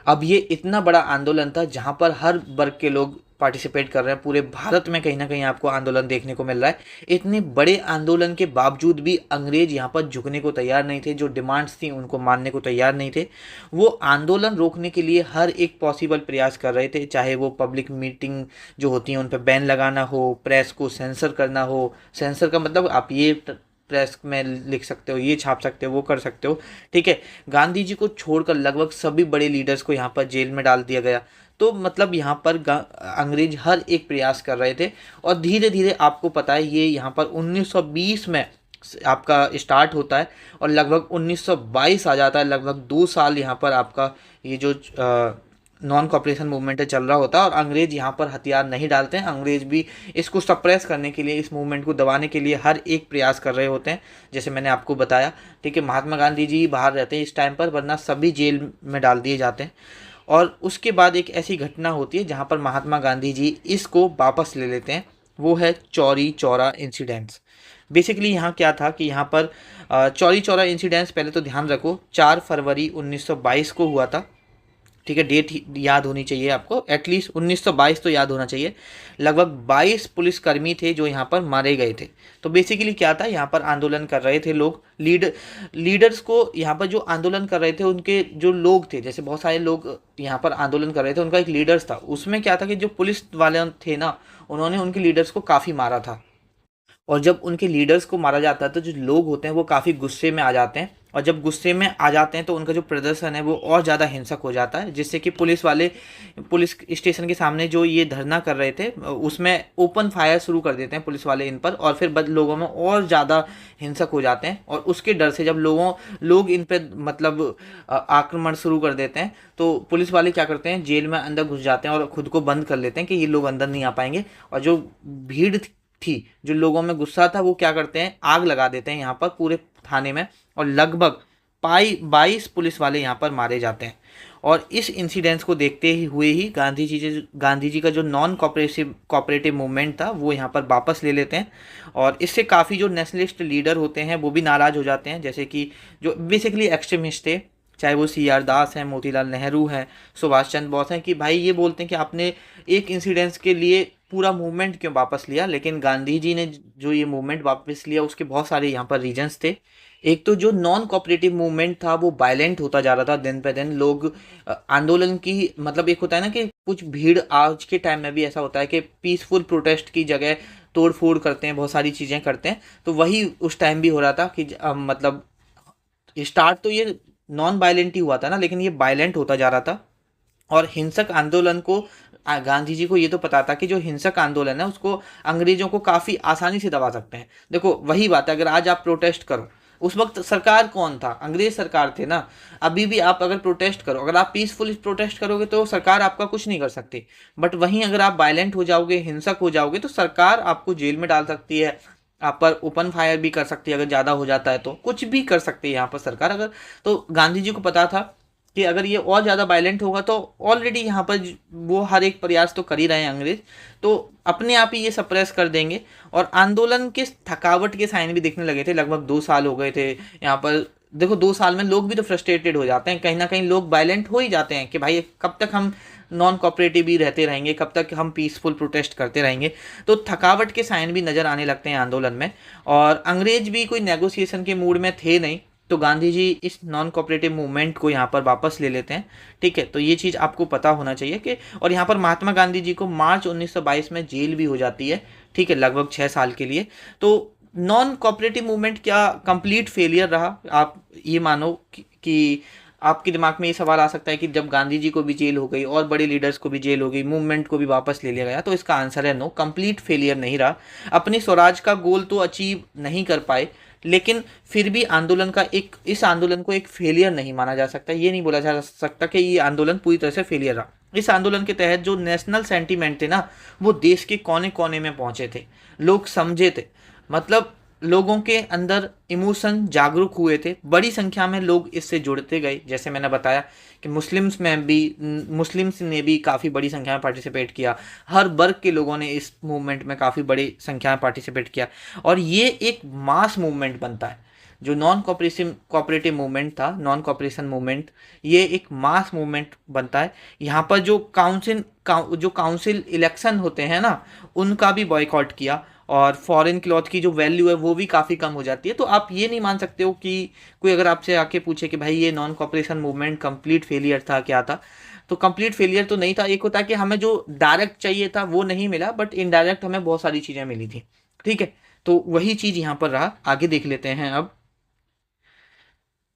अब ये इतना बड़ा आंदोलन था जहाँ पर हर वर्ग के लोग पार्टिसिपेट कर रहे हैं, पूरे भारत में कहीं ना कहीं आपको आंदोलन देखने को मिल रहा है। इतने बड़े आंदोलन के बावजूद भी अंग्रेज यहाँ पर झुकने को तैयार नहीं थे, जो डिमांड्स थी उनको मानने को तैयार नहीं थे। वो आंदोलन रोकने के लिए हर एक पॉसिबल प्रयास कर रहे थे, चाहे वो पब्लिक मीटिंग जो होती हैं उन पर बैन लगाना हो, प्रेस को सेंसर करना हो। सेंसर का मतलब आप ये प्रेस में लिख सकते हो, ये छाप सकते हो, वो कर सकते हो। ठीक है, गांधी जी को छोड़कर लगभग सभी बड़े लीडर्स को यहाँ पर जेल में डाल दिया गया। तो मतलब यहाँ पर अंग्रेज हर एक प्रयास कर रहे थे। और धीरे धीरे आपको पता है ये यहाँ पर 1920 में आपका स्टार्ट होता है और लगभग 1922 आ जाता है। लगभग 2 साल यहाँ पर आपका ये जो नॉन कॉपरेशन मूवमेंट चल रहा होता है। और अंग्रेज यहाँ पर हथियार नहीं डालते हैं, अंग्रेज भी इसको सप्रेस करने के लिए, इस मूवमेंट को दबाने के लिए हर एक प्रयास कर रहे होते हैं, जैसे मैंने आपको बताया। ठीक है, महात्मा गांधी जी बाहर रहते हैं इस टाइम पर, वरना सभी जेल में डाल दिए जाते हैं। और उसके बाद एक ऐसी घटना होती है जहाँ पर महात्मा गांधी जी इसको वापस ले लेते हैं, वो है चौरी चौरा इंसिडेंट्स। बेसिकली यहाँ क्या था कि यहाँ पर चौरी चौरा इंसिडेंट्स, पहले तो ध्यान रखो 4 फरवरी 1922 को हुआ था। ठीक है, डेट याद होनी चाहिए आपको, एटलीस्ट 1922 तो याद होना चाहिए। लगभग 22 पुलिसकर्मी थे जो यहाँ पर मारे गए थे। तो बेसिकली क्या था, यहाँ पर आंदोलन कर रहे थे लोग, लीडर्स को, यहाँ पर जो आंदोलन कर रहे थे उनके जो लोग थे, जैसे बहुत सारे लोग यहाँ पर आंदोलन कर रहे थे, उनका एक लीडर्स था। उसमें क्या था कि जो पुलिस वाले थे ना, उन्होंने उनके लीडर्स को काफ़ी मारा था। और जब उनके लीडर्स को मारा जाता है तो जो लोग होते हैं वो काफ़ी गुस्से में आ जाते हैं। और जब गुस्से में आ जाते हैं तो उनका जो प्रदर्शन है वो और ज़्यादा हिंसक हो जाता है, जिससे कि पुलिस वाले पुलिस स्टेशन के सामने जो ये धरना कर रहे थे उसमें ओपन फायर शुरू कर देते हैं पुलिस वाले इन पर। और फिर लोगों में और ज़्यादा हिंसक हो जाते हैं। और उसके डर से जब लोग इन पर मतलब आक्रमण शुरू कर देते हैं, तो पुलिस वाले क्या करते हैं, जेल में अंदर घुस जाते हैं और ख़ुद को बंद कर लेते हैं कि ये लोग अंदर नहीं आ पाएंगे। और जो भीड़ थी, जो लोगों में गुस्सा था, वो क्या करते हैं, आग लगा देते हैं यहाँ पर पूरे थाने में। और लगभग 22 पुलिस वाले यहाँ पर मारे जाते हैं। और इस इंसिडेंट्स को देखते ही हुए ही गांधी जी का जो नॉन कॉपरेटिव मूवमेंट था वो यहाँ पर वापस ले लेते हैं। और इससे काफ़ी जो नेशनलिस्ट लीडर होते हैं वो भी नाराज़ हो जाते हैं, जैसे कि जो बेसिकली एक्सट्रीमिस्ट थे, चाहे वो CR दास हैं, मोतीलाल नेहरू हैं, सुभाष चंद्र बोस हैं, कि भाई ये बोलते हैं कि आपने एक इंसिडेंट्स के लिए पूरा मूवमेंट क्यों वापस लिया, लेकिन गांधी जी ने जो ये मूवमेंट वापस लिया उसके बहुत सारे यहाँ पर रीजंस थे। एक तो जो नॉन कोऑपरेटिव मूवमेंट था वो वायलेंट होता जा रहा था दिन पे दिन। लोग आंदोलन की मतलब एक होता है ना कि कुछ भीड़, आज के टाइम में भी ऐसा होता है कि पीसफुल प्रोटेस्ट की जगह तोड़ फोड़ करते हैं, बहुत सारी चीज़ें करते हैं। तो वही उस टाइम भी हो रहा था कि मतलब स्टार्ट तो ये नॉन वायलेंट ही हुआ था ना, लेकिन ये वायलेंट होता जा रहा था। और हिंसक आंदोलन को गांधी जी को ये तो पता था कि जो हिंसक आंदोलन है उसको अंग्रेजों को काफ़ी आसानी से दबा सकते हैं। देखो वही बात है, अगर आज आप प्रोटेस्ट करो, उस वक्त सरकार कौन था, अंग्रेज सरकार थे ना। अभी भी आप अगर प्रोटेस्ट करो, अगर आप पीसफुल प्रोटेस्ट करोगे तो सरकार आपका कुछ नहीं कर सकती। बट वहीं अगर आप वायलेंट हो जाओगे, हिंसक हो जाओगे, तो सरकार आपको जेल में डाल सकती है, आप पर ओपन फायर भी कर सकती है, अगर ज़्यादा हो जाता है तो कुछ भी कर सकती है यहाँ पर सरकार। अगर तो गांधी जी को पता था कि अगर ये और ज़्यादा वायलेंट होगा तो ऑलरेडी यहाँ पर वो हर एक प्रयास तो कर ही रहे हैं अंग्रेज, तो अपने आप ही ये सप्रेस कर देंगे। और आंदोलन के थकावट के साइन भी दिखने लगे थे। लगभग 2 साल हो गए थे यहाँ पर। देखो 2 साल में लोग भी तो फ्रस्ट्रेटेड हो जाते हैं, कहीं ना कहीं लोग वायलेंट हो ही जाते हैं कि भाई कब तक हम नॉन कोऑपरेटिव ही रहते रहेंगे, कब तक हम पीसफुल प्रोटेस्ट करते रहेंगे। तो थकावट के साइन भी नज़र आने लगते हैं आंदोलन में। और अंग्रेज भी कोई नेगोशिएशन के मूड में थे नहीं, तो गांधी जी इस नॉन कोऑपरेटिव मूवमेंट को यहाँ पर वापस ले लेते हैं। ठीक है, तो ये चीज़ आपको पता होना चाहिए कि और यहाँ पर महात्मा गांधी जी को मार्च 1922 में जेल भी हो जाती है। ठीक है, लगभग 6 साल के लिए। तो नॉन कोऑपरेटिव मूवमेंट क्या कंप्लीट फेलियर रहा? आप ये मानो कि आपके दिमाग में ये सवाल आ सकता है कि जब गांधी जी को भी जेल हो गई और बड़े लीडर्स को भी जेल हो गई, मूवमेंट को भी वापस ले लिया गया, तो इसका आंसर है नो, कंप्लीट फेलियर नहीं रहा। अपनी स्वराज का गोल तो अचीव नहीं कर पाए, लेकिन फिर भी आंदोलन का इस आंदोलन को एक फेलियर नहीं माना जा सकता। ये नहीं बोला जा सकता कि ये आंदोलन पूरी तरह से फेलियर रहा। इस आंदोलन के तहत जो नेशनल सेंटीमेंट थे ना, वो देश के कोने कोने में पहुंचे थे, लोग समझे थे। मतलब लोगों के अंदर इमोशन जागरूक हुए थे, बड़ी संख्या में लोग इससे जुड़ते गए। जैसे मैंने बताया कि मुस्लिम्स ने भी काफ़ी बड़ी संख्या में पार्टिसिपेट किया, हर वर्ग के लोगों ने इस मूवमेंट में काफ़ी बड़ी संख्या में पार्टिसिपेट किया, और ये एक मास मूवमेंट बनता है। जो नॉन कोऑपरेटिव मूवमेंट था, नॉन कोऑपरेशन मूवमेंट, ये एक मास मूवमेंट बनता है। यहाँ पर जो काउंसिल इलेक्शन होते हैं ना, उनका भी बॉयकॉट किया, और फॉरेन क्लॉथ की जो वैल्यू है वो भी काफ़ी कम हो जाती है। तो आप ये नहीं मान सकते हो कि कोई अगर आपसे आके पूछे कि भाई ये non cooperation movement complete failure था, क्या था, तो कंप्लीट फेलियर तो नहीं था। एक होता है कि हमें जो डायरेक्ट चाहिए था वो नहीं मिला, बट इनडायरेक्ट हमें बहुत सारी चीज़ें मिली थी। ठीक है, तो वही चीज़ यहाँ पर रहा। आगे देख लेते हैं अब,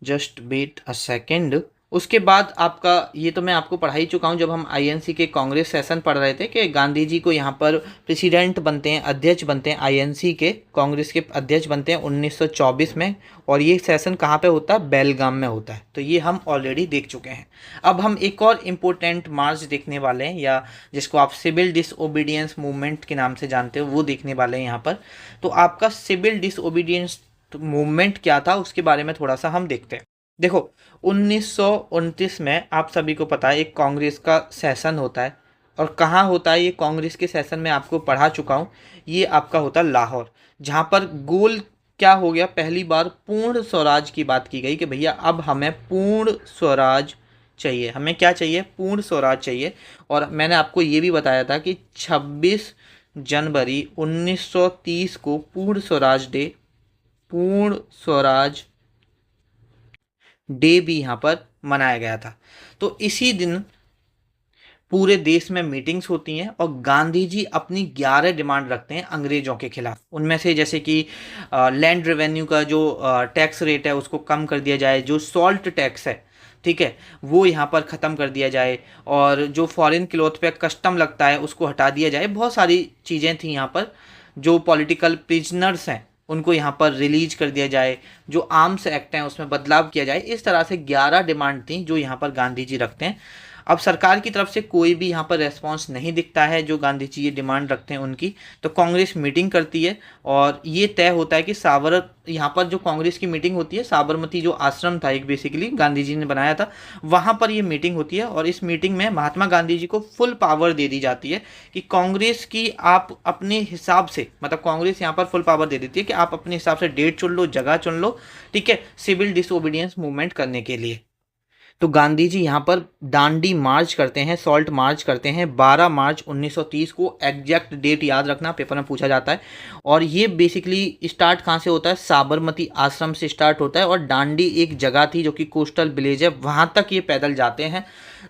जस्ट वेट अ सेकेंड। उसके बाद आपका, ये तो मैं आपको पढ़ा ही चुका हूँ जब हम आईएनसी के कांग्रेस सेशन पढ़ रहे थे, कि गांधी जी को यहाँ पर प्रेसिडेंट बनते हैं, अध्यक्ष बनते हैं, आईएनसी के कांग्रेस के अध्यक्ष बनते हैं 1924 में। और ये सेशन कहाँ पे होता है? बेलगाम में होता है। तो ये हम ऑलरेडी देख चुके हैं। अब हम एक और इम्पोर्टेंट मार्च देखने वाले हैं, या जिसको आप सिविल डिसओबीडियंस मूवमेंट के नाम से जानते हो, वो देखने वाले हैं यहाँ पर। तो आपका सिविल डिसओबीडियंस मूवमेंट क्या था उसके बारे में थोड़ा सा हम देखते हैं। देखो 1929 में आप सभी को पता है एक कांग्रेस का सेशन होता है। और कहाँ होता है ये कांग्रेस के सेशन में? आपको पढ़ा चुका हूँ। ये आपका होता है लाहौर, जहाँ पर गोल क्या हो गया, पहली बार पूर्ण स्वराज की बात की गई कि भैया अब हमें पूर्ण स्वराज चाहिए। हमें क्या चाहिए? पूर्ण स्वराज चाहिए। और मैंने आपको ये भी बताया था कि 26 जनवरी 1930 को पूर्ण स्वराज डे भी यहाँ पर मनाया गया था। तो इसी दिन पूरे देश में मीटिंग्स होती हैं और गांधी जी अपनी 11 डिमांड रखते हैं अंग्रेजों के खिलाफ। उनमें से जैसे कि लैंड रेवेन्यू का जो टैक्स रेट है उसको कम कर दिया जाए, जो सॉल्ट टैक्स है, ठीक है, वो यहाँ पर ख़त्म कर दिया जाए, और जो फॉरेन क्लॉथ पे कस्टम लगता है उसको हटा दिया जाए। बहुत सारी चीज़ें थी यहाँ पर। जो पॉलिटिकल प्रिजनर्स हैं उनको यहाँ पर रिलीज कर दिया जाए, जो आर्म्स एक्ट हैं उसमें बदलाव किया जाए। इस तरह से 11 डिमांड थी जो यहाँ पर गांधी जी रखते हैं। अब सरकार की तरफ से कोई भी यहाँ पर रेस्पॉन्स नहीं दिखता है जो गांधी जी ये डिमांड रखते हैं उनकी। तो कांग्रेस मीटिंग करती है और ये तय होता है कि यहाँ पर जो कांग्रेस की मीटिंग होती है, साबरमती जो आश्रम था एक बेसिकली गांधी जी ने बनाया था, वहाँ पर ये मीटिंग होती है। और इस मीटिंग में महात्मा गांधी जी को फुल पावर दे दी जाती है कि कांग्रेस की आप अपने हिसाब से, मतलब कांग्रेस यहाँ पर फुल पावर दे देती है कि आप अपने हिसाब से डेट चुन लो, जगह चुन लो, ठीक है, सिविल डिसओबीडियंस मूवमेंट करने के लिए। तो गांधी जी यहाँ पर दांडी मार्च करते हैं, सॉल्ट मार्च करते हैं 12 मार्च 1930 को। एग्जैक्ट डेट याद रखना, पेपर में पूछा जाता है। और ये बेसिकली स्टार्ट कहाँ से होता है, साबरमती आश्रम से स्टार्ट होता है। और दांडी एक जगह थी जो कि कोस्टल विलेज है, वहाँ तक ये पैदल जाते हैं।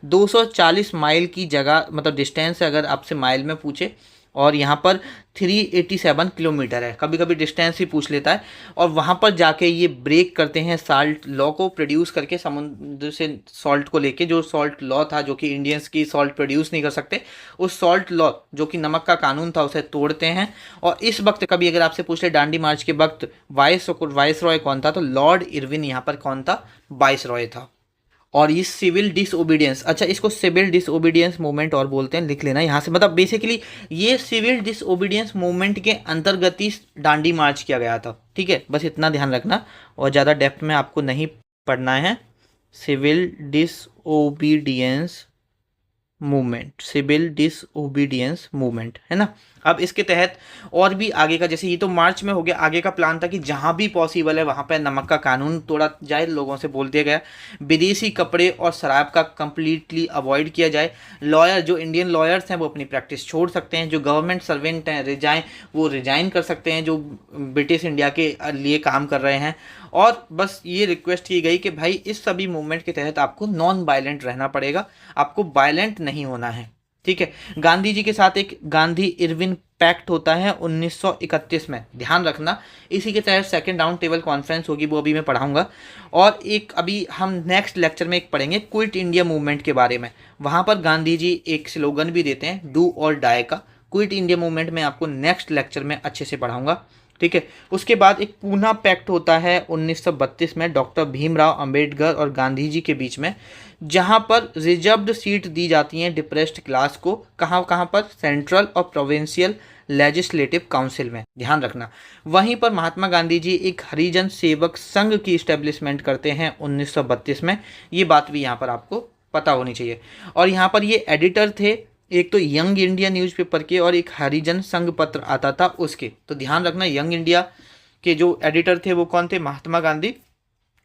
240 माइल की जगह, मतलब डिस्टेंस है अगर आपसे माइल में पूछे, और यहाँ पर 387 किलोमीटर है, कभी कभी डिस्टेंस ही पूछ लेता है। और वहाँ पर जाके ये ब्रेक करते हैं साल्ट लॉ को, प्रोड्यूस करके समुद्र से सॉल्ट को लेके, जो सॉल्ट लॉ था जो कि इंडियंस की सॉल्ट प्रोड्यूस नहीं कर सकते, उस सॉल्ट लॉ जो कि नमक का कानून था उसे तोड़ते हैं। और इस वक्त कभी अगर आपसे पूछ ले दांडी मार्च के वक्त वाइस रॉय कौन था, तो लॉर्ड इरविन यहाँ पर कौन था, वाइस रॉय था। और ये सिविल डिसओबीडियंस, अच्छा इसको सिविल डिसओबीडियंस मूवमेंट और बोलते हैं, लिख लेना यहाँ से। मतलब बेसिकली ये सिविल डिसओबीडियंस मूवमेंट के अंतर्गत ही दांडी मार्च किया गया था, ठीक है, बस इतना ध्यान रखना और ज़्यादा डेप्थ में आपको नहीं पढ़ना है। Civil disobedience movement, civil disobedience movement, है ना। अब इसके तहत और भी आगे का, जैसे ये तो मार्च में हो गया, आगे का प्लान था कि जहाँ भी पॉसिबल है वहाँ पे नमक का कानून तोड़ा जाए, लोगों से बोल दिया गया। विदेशी कपड़े और शराब का कंप्लीटली अवॉइड किया जाए। लॉयर, जो इंडियन लॉयर्स हैं वो अपनी प्रैक्टिस छोड़ सकते हैं। जो गवर्नमेंट सर्वेंट हैं वो रिजाइन कर सकते हैं, जो ब्रिटिश इंडिया के लिए काम कर रहे हैं। और बस ये रिक्वेस्ट की गई कि भाई इस सभी मूवमेंट के तहत आपको नॉन वायलेंट रहना पड़ेगा, आपको वायलेंट नहीं होना है, ठीक है। गांधी जी के साथ एक गांधी इरविन पैक्ट होता है 1931 में, ध्यान रखना। इसी के तहत सेकंड राउंड टेबल कॉन्फ्रेंस होगी, वो अभी मैं पढ़ाऊंगा। और एक अभी हम नेक्स्ट लेक्चर में एक पढ़ेंगे क्विट इंडिया मूवमेंट के बारे में। वहाँ पर गांधी जी एक स्लोगन भी देते हैं, डू और डाई का। क्विट इंडिया मूवमेंट में आपको नेक्स्ट लेक्चर में अच्छे से पढ़ाऊंगा, ठीक है। उसके बाद एक पूना पैक्ट होता है 1932 में डॉक्टर भीमराव अंबेडकर और गांधी जी के बीच में, जहां पर रिजर्व्ड सीट दी जाती हैं डिप्रेस्ड क्लास को। कहाँ कहाँ पर, सेंट्रल और प्रोविंशियल लेजिस्लेटिव काउंसिल में, ध्यान रखना। वहीं पर महात्मा गांधी जी एक हरिजन सेवक संघ की इस्टेब्लिशमेंट करते हैं 1932 में। ये बात भी यहाँ पर आपको पता होनी चाहिए। और यहाँ पर ये एडिटर थे, एक तो यंग इंडिया न्यूज़पेपर के और एक हरिजन संघ पत्र आता था उसके। तो ध्यान रखना, यंग इंडिया के जो एडिटर थे वो कौन थे, महात्मा गांधी।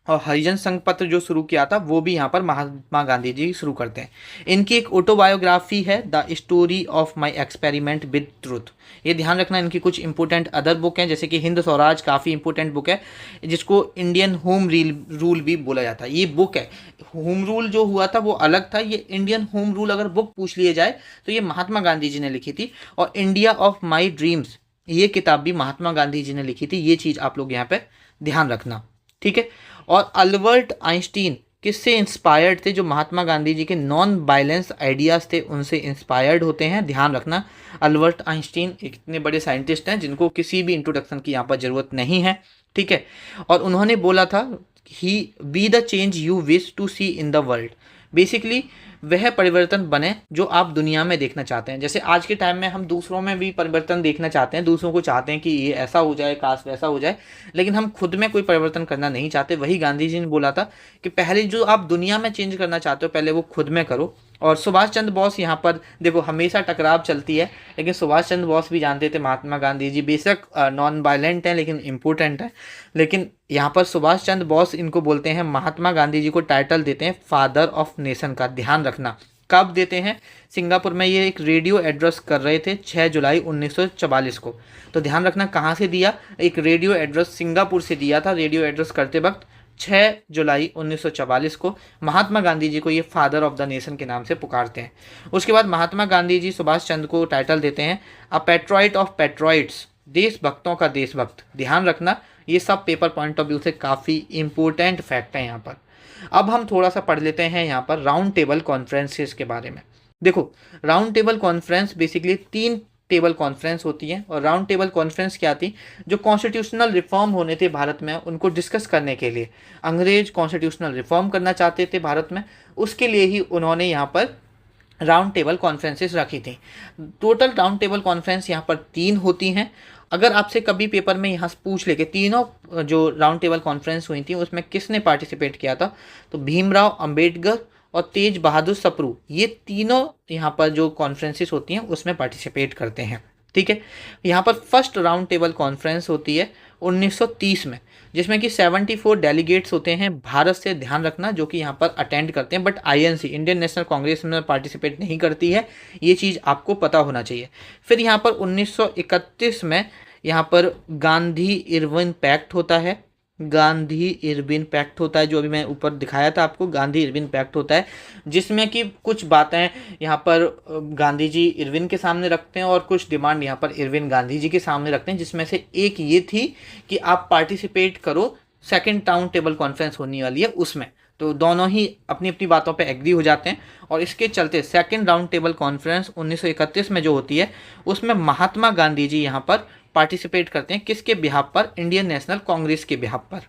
और हरिजन संघ पत्र जो शुरू किया था वो भी यहाँ पर महात्मा गांधी जी शुरू करते हैं। इनकी एक ऑटोबायोग्राफी है, the story of my experiment with truth. ये ध्यान रखना। इनकी कुछ इंपॉर्टेंट अदर बुक हैं, जैसे कि हिंद स्वराज काफ़ी इंपॉर्टेंट बुक है, जिसको इंडियन होम रूल भी बोला जाता है। ये बुक है, होम रूल जो हुआ था वो अलग था, ये इंडियन होम रूल अगर बुक पूछ लिया जाए तो ये महात्मा गांधी जी ने लिखी थी। और इंडिया ऑफ माई ड्रीम्स, ये किताब भी महात्मा गांधी जी ने लिखी थी। ये चीज़ आप लोग यहाँ पे ध्यान रखना, ठीक है। और अल्बर्ट आइंस्टीन किससे इंस्पायर्ड थे, जो महात्मा गांधी जी के नॉन वायलेंस आइडियाज़ थे उनसे इंस्पायर्ड होते हैं, ध्यान रखना। अल्बर्ट आइंस्टीन इतने बड़े साइंटिस्ट हैं जिनको किसी भी इंट्रोडक्शन की यहाँ पर ज़रूरत नहीं है, ठीक है। और उन्होंने बोला था ही be the change you wish to see in the world. Basically वह परिवर्तन बने जो आप दुनिया में देखना चाहते हैं। जैसे आज के टाइम में हम दूसरों में भी परिवर्तन देखना चाहते हैं, दूसरों को चाहते हैं कि ये ऐसा हो जाए, काश वैसा हो जाए, लेकिन हम खुद में कोई परिवर्तन करना नहीं चाहते। वही गांधी जी ने बोला था कि पहले जो आप दुनिया में चेंज करना चाहते हो पहले वो खुद में करो। और सुभाष चंद्र बोस, यहाँ पर देखो हमेशा टकराव चलती है, लेकिन सुभाष चंद्र बोस भी जानते थे महात्मा गांधी जी बेशक नॉन वायलेंट हैं लेकिन इम्पोर्टेंट है। लेकिन यहाँ पर सुभाष चंद्र बोस इनको बोलते हैं, महात्मा गांधी जी को टाइटल देते हैं फादर ऑफ नेशन का, ध्यान रखना। कब देते हैं, सिंगापुर में ये एक रेडियो एड्रेस कर रहे थे 6 जुलाई 1944 को। तो ध्यान रखना कहाँ से दिया, एक रेडियो एड्रेस सिंगापुर से दिया था। रेडियो एड्रेस करते वक्त 6 जुलाई 1944 को महात्मा गांधी जी को ये फादर ऑफ द नेशन के नाम से पुकारते हैं। उसके बाद महात्मा गांधी जी सुभाष चंद्र को टाइटल देते हैं अ पैट्रॉइट ऑफ पैट्रॉइट्स, देशभक्तों का देशभक्त, ध्यान रखना। ये सब पेपर पॉइंट ऑफ व्यू से काफ़ी इंपॉर्टेंट फैक्ट है यहाँ पर। अब हम थोड़ा सा पढ़ लेते हैं यहाँ पर राउंड टेबल कॉन्फ्रेंसेस के बारे में। देखो round table conference basically 3 table conference होती है। और राउंड टेबल कॉन्फ्रेंस क्या थी, जो कॉन्स्टिट्यूशनल रिफॉर्म होने थे भारत में उनको डिस्कस करने के लिए। अंग्रेज कॉन्स्टिट्यूशनल रिफॉर्म करना चाहते थे भारत में, उसके लिए ही उन्होंने यहाँ पर राउंड टेबल कॉन्फ्रेंसेस रखी थी। टोटल राउंड टेबल कॉन्फ्रेंस यहाँ पर 3 होती हैं। अगर आपसे कभी पेपर में यहाँ से पूछ ले कि तीनों जो राउंड टेबल कॉन्फ्रेंस हुई थी उसमें किसने पार्टिसिपेट किया था, तो भीमराव अंबेडकर और तेज बहादुर सप्रू, ये तीनों यहाँ पर जो कॉन्फ्रेंसेस होती हैं उसमें पार्टिसिपेट करते हैं, ठीक है। यहाँ पर फर्स्ट राउंड टेबल कॉन्फ्रेंस होती है 1930 में। जिसमें कि 74 डेलीगेट्स होते हैं भारत से, ध्यान रखना, जो कि यहाँ पर अटेंड करते हैं, but INC Indian national Congress में पार्टिसिपेट नहीं करती है, ये चीज़ आपको पता होना चाहिए। फिर यहाँ पर 1931 में यहाँ पर गांधी इरविन पैक्ट होता है, गांधी इरविन पैक्ट होता है, जो अभी मैं ऊपर दिखाया था आपको, गांधी इरविन पैक्ट होता है, जिसमें कि कुछ बातें यहाँ पर गांधी जी इरविन के सामने रखते हैं और कुछ डिमांड यहाँ पर इरविन गांधी जी के सामने रखते हैं, जिसमें से एक ये थी कि आप पार्टिसिपेट करो, सेकेंड टाउन टेबल कॉन्फ्रेंस होने वाली है उसमें। तो दोनों ही अपनी अपनी बातों पे एग्री हो जाते हैं और इसके चलते सेकेंड राउंड टेबल कॉन्फ्रेंस 1931 में जो होती है उसमें महात्मा गांधी जी यहाँ पर पार्टिसिपेट करते हैं, किसके बिहाफ पर, इंडियन नेशनल कांग्रेस के बिहाफ पर।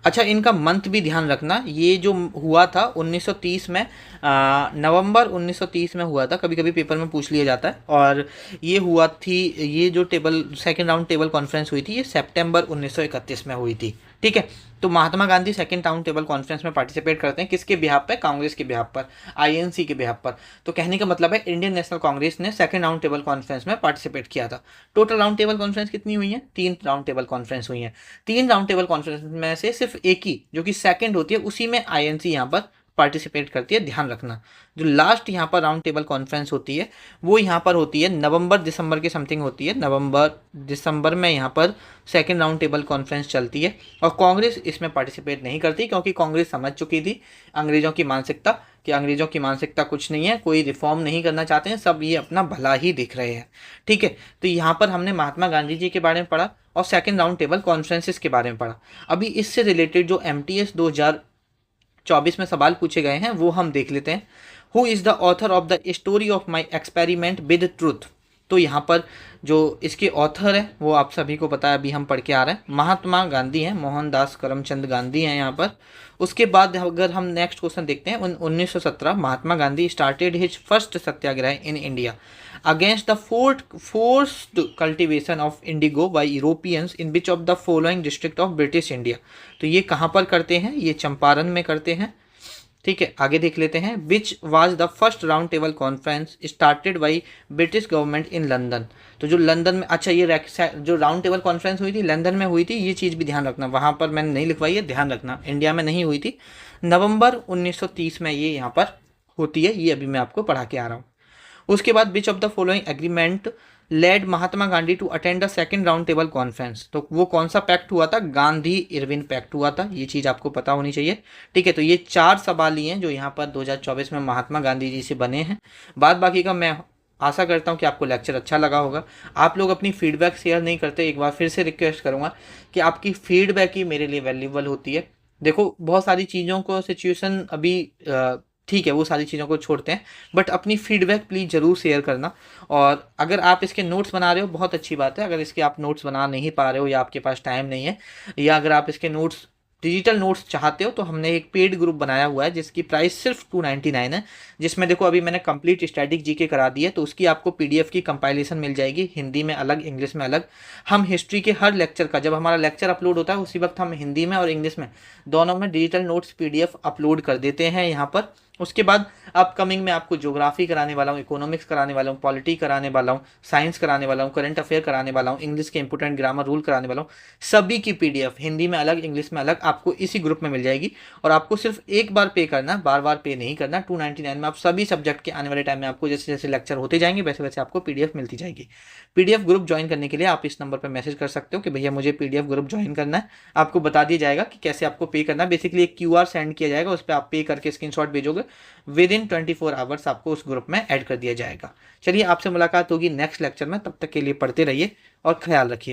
अच्छा, इनका मंथ भी ध्यान रखना, ये जो हुआ था 1930 में, नवंबर 1930 में हुआ था, कभी कभी पेपर में पूछ लिया जाता है, और ये हुआ थी, ये जो table second round table conference हुई थी ये सितंबर 1931 में हुई थी। ठीक है, तो महात्मा गांधी सेकेंड टाउन टेबल कॉन्फ्रेंस में पार्टिसिपेट करते हैं, किसके बिहाफ पर, कांग्रेस के बिहाफ पर, आईएनसी के बिहाफ पर। तो कहने का मतलब है इंडियन नेशनल कांग्रेस ने सेकेंड राउंड टेबल कॉन्फ्रेंस में पार्टिसिपेट किया था। टोटल राउंड टेबल कॉन्फ्रेंस कितनी हुई है, 3 राउंड टेबल कॉन्फ्रेंस हुई है। 3 राउंड टेबल कॉन्फ्रेंस में से सिर्फ एक ही जो कि सेकंड होती है उसी में आईएनसी यहाँ पर पार्टिसिपेट करती है, ध्यान रखना। जो लास्ट यहाँ पर राउंड टेबल कॉन्फ्रेंस होती है वो यहाँ पर होती है नवंबर दिसंबर के समथिंग होती है, नवंबर दिसंबर में यहाँ पर सेकेंड राउंड टेबल कॉन्फ्रेंस चलती है, और कांग्रेस इसमें पार्टिसिपेट नहीं करती, क्योंकि कांग्रेस समझ चुकी थी अंग्रेजों की मानसिकता, कि अंग्रेजों की मानसिकता कुछ नहीं है, कोई रिफॉर्म नहीं करना चाहते हैं, सब ये अपना भला ही दिख रहे हैं। ठीक है, तो यहाँ पर हमने महात्मा गांधी जी के बारे में पढ़ा और सेकेंड राउंड टेबल कॉन्फ्रेंसिस के बारे में पढ़ा। अभी इससे रिलेटेड जो MTS 2024 में सवाल पूछे गए हैं वो हम देख लेते हैं। Who is the author of the story of my experiment with truth. तो यहाँ पर जो इसके ऑथर है वो आप सभी को पता है, अभी हम पढ़ के आ रहे हैं, महात्मा गांधी हैं, मोहनदास करमचंद गांधी हैं यहाँ पर। उसके बाद अगर हम नेक्स्ट क्वेश्चन देखते हैं, 1917 Mahatma Gandhi started his first satyagraha in India against the forced cultivation of indigo by Europeans in which of the following district of British India. तो ये कहाँ पर करते हैं, ये चंपारण में करते हैं। ठीक है, आगे देख लेते हैं, which was the first round table conference started by British government in London. तो जो लंदन में, अच्छा ये जो राउंड टेबल कॉन्फ्रेंस हुई थी लंदन में हुई थी, ये चीज़ भी ध्यान रखना, वहाँ पर मैंने नहीं लिखवाई है, ध्यान रखना, इंडिया में नहीं हुई थी। नवंबर 1930 में ये यहाँ पर होती है, ये अभी मैं आपको पढ़ा के आ रहा हूँ। उसके बाद which of the following agreement led Mahatma Gandhi to attend the second round table conference. तो वो कौन सा पैक्ट हुआ था, गांधी इरविन पैक्ट हुआ था, ये चीज़ आपको पता होनी चाहिए। ठीक है, तो ये 4 सवाल ही हैं जो यहाँ पर 2024 में महात्मा गांधी जी से बने हैं। बाद बाकी का मैं आशा करता हूँ कि आपको लेक्चर अच्छा लगा होगा। आप लोग अपनी फीडबैक शेयर नहीं करते, एक बार फिर से रिक्वेस्ट करूँगा कि आपकी फीडबैक ही मेरे लिए वैल्यूबल होती है। देखो, बहुत सारी चीज़ों को सिचुएशन अभी ठीक है, वो सारी चीज़ों को छोड़ते हैं, बट अपनी फीडबैक प्लीज़ ज़रूर शेयर करना। और अगर आप इसके नोट्स बना रहे हो बहुत अच्छी बात है, अगर इसके आप नोट्स बना नहीं पा रहे हो या आपके पास टाइम नहीं है, या अगर आप इसके नोट्स डिजिटल नोट्स चाहते हो तो हमने एक पेड ग्रुप बनाया हुआ है जिसकी प्राइस सिर्फ 299 है, जिसमें देखो अभी मैंने कंप्लीट स्टैटिक जीके करा दी है, तो उसकी आपको PDF की कंपाइलेशन मिल जाएगी, हिंदी में अलग इंग्लिश में अलग। हम हिस्ट्री के हर लेक्चर का, जब हमारा लेक्चर अपलोड होता है उसी वक्त हम हिंदी में और इंग्लिश में दोनों में डिजिटल नोट्स PDF अपलोड कर देते हैं यहाँ पर। उसके बाद अपकमिंग में आपको ज्योग्राफी कराने वाला हूँ, इकोनॉमिक्स कराने वाला हूँ, पॉलिटी कराने वाला हूँ, साइंस कराने वाला हूँ, करंट अफेयर कराने वाला हूँ, इंग्लिश के इंपोर्टेंट ग्रामर रूल कराने वाला हूँ। सभी की PDF हिंदी में अलग इंग्लिश में अलग आपको इसी ग्रुप में मिल जाएगी, और आपको सिर्फ एक बार पे करना, बार बार पे नहीं करना। 299 में आप सभी सब्जेक्ट के आने वाले टाइम में आपको जैसे जैसे लेक्चर होते जाएंगे वैसे वैसे आपको PDF मिलती जाएगी। PDF ग्रुप ज्वाइन करने के लिए आप इस नंबर पर मैसेज कर सकते हो कि भैया मुझे PDF ग्रुप ज्वाइन करना है, आपको बता दिया जाएगा कि कैसे आपको पे करना है। बेसिकली एक QR सेंड किया जाएगा, उस पर आप पे करके स्क्रीनशॉट भेजोगे, विद इन 24 आवर्स आपको उस ग्रुप में ऐड कर दिया जाएगा। चलिए, आपसे मुलाकात होगी नेक्स्ट लेक्चर में, तब तक के लिए पढ़ते रहिए और ख्याल रखिए।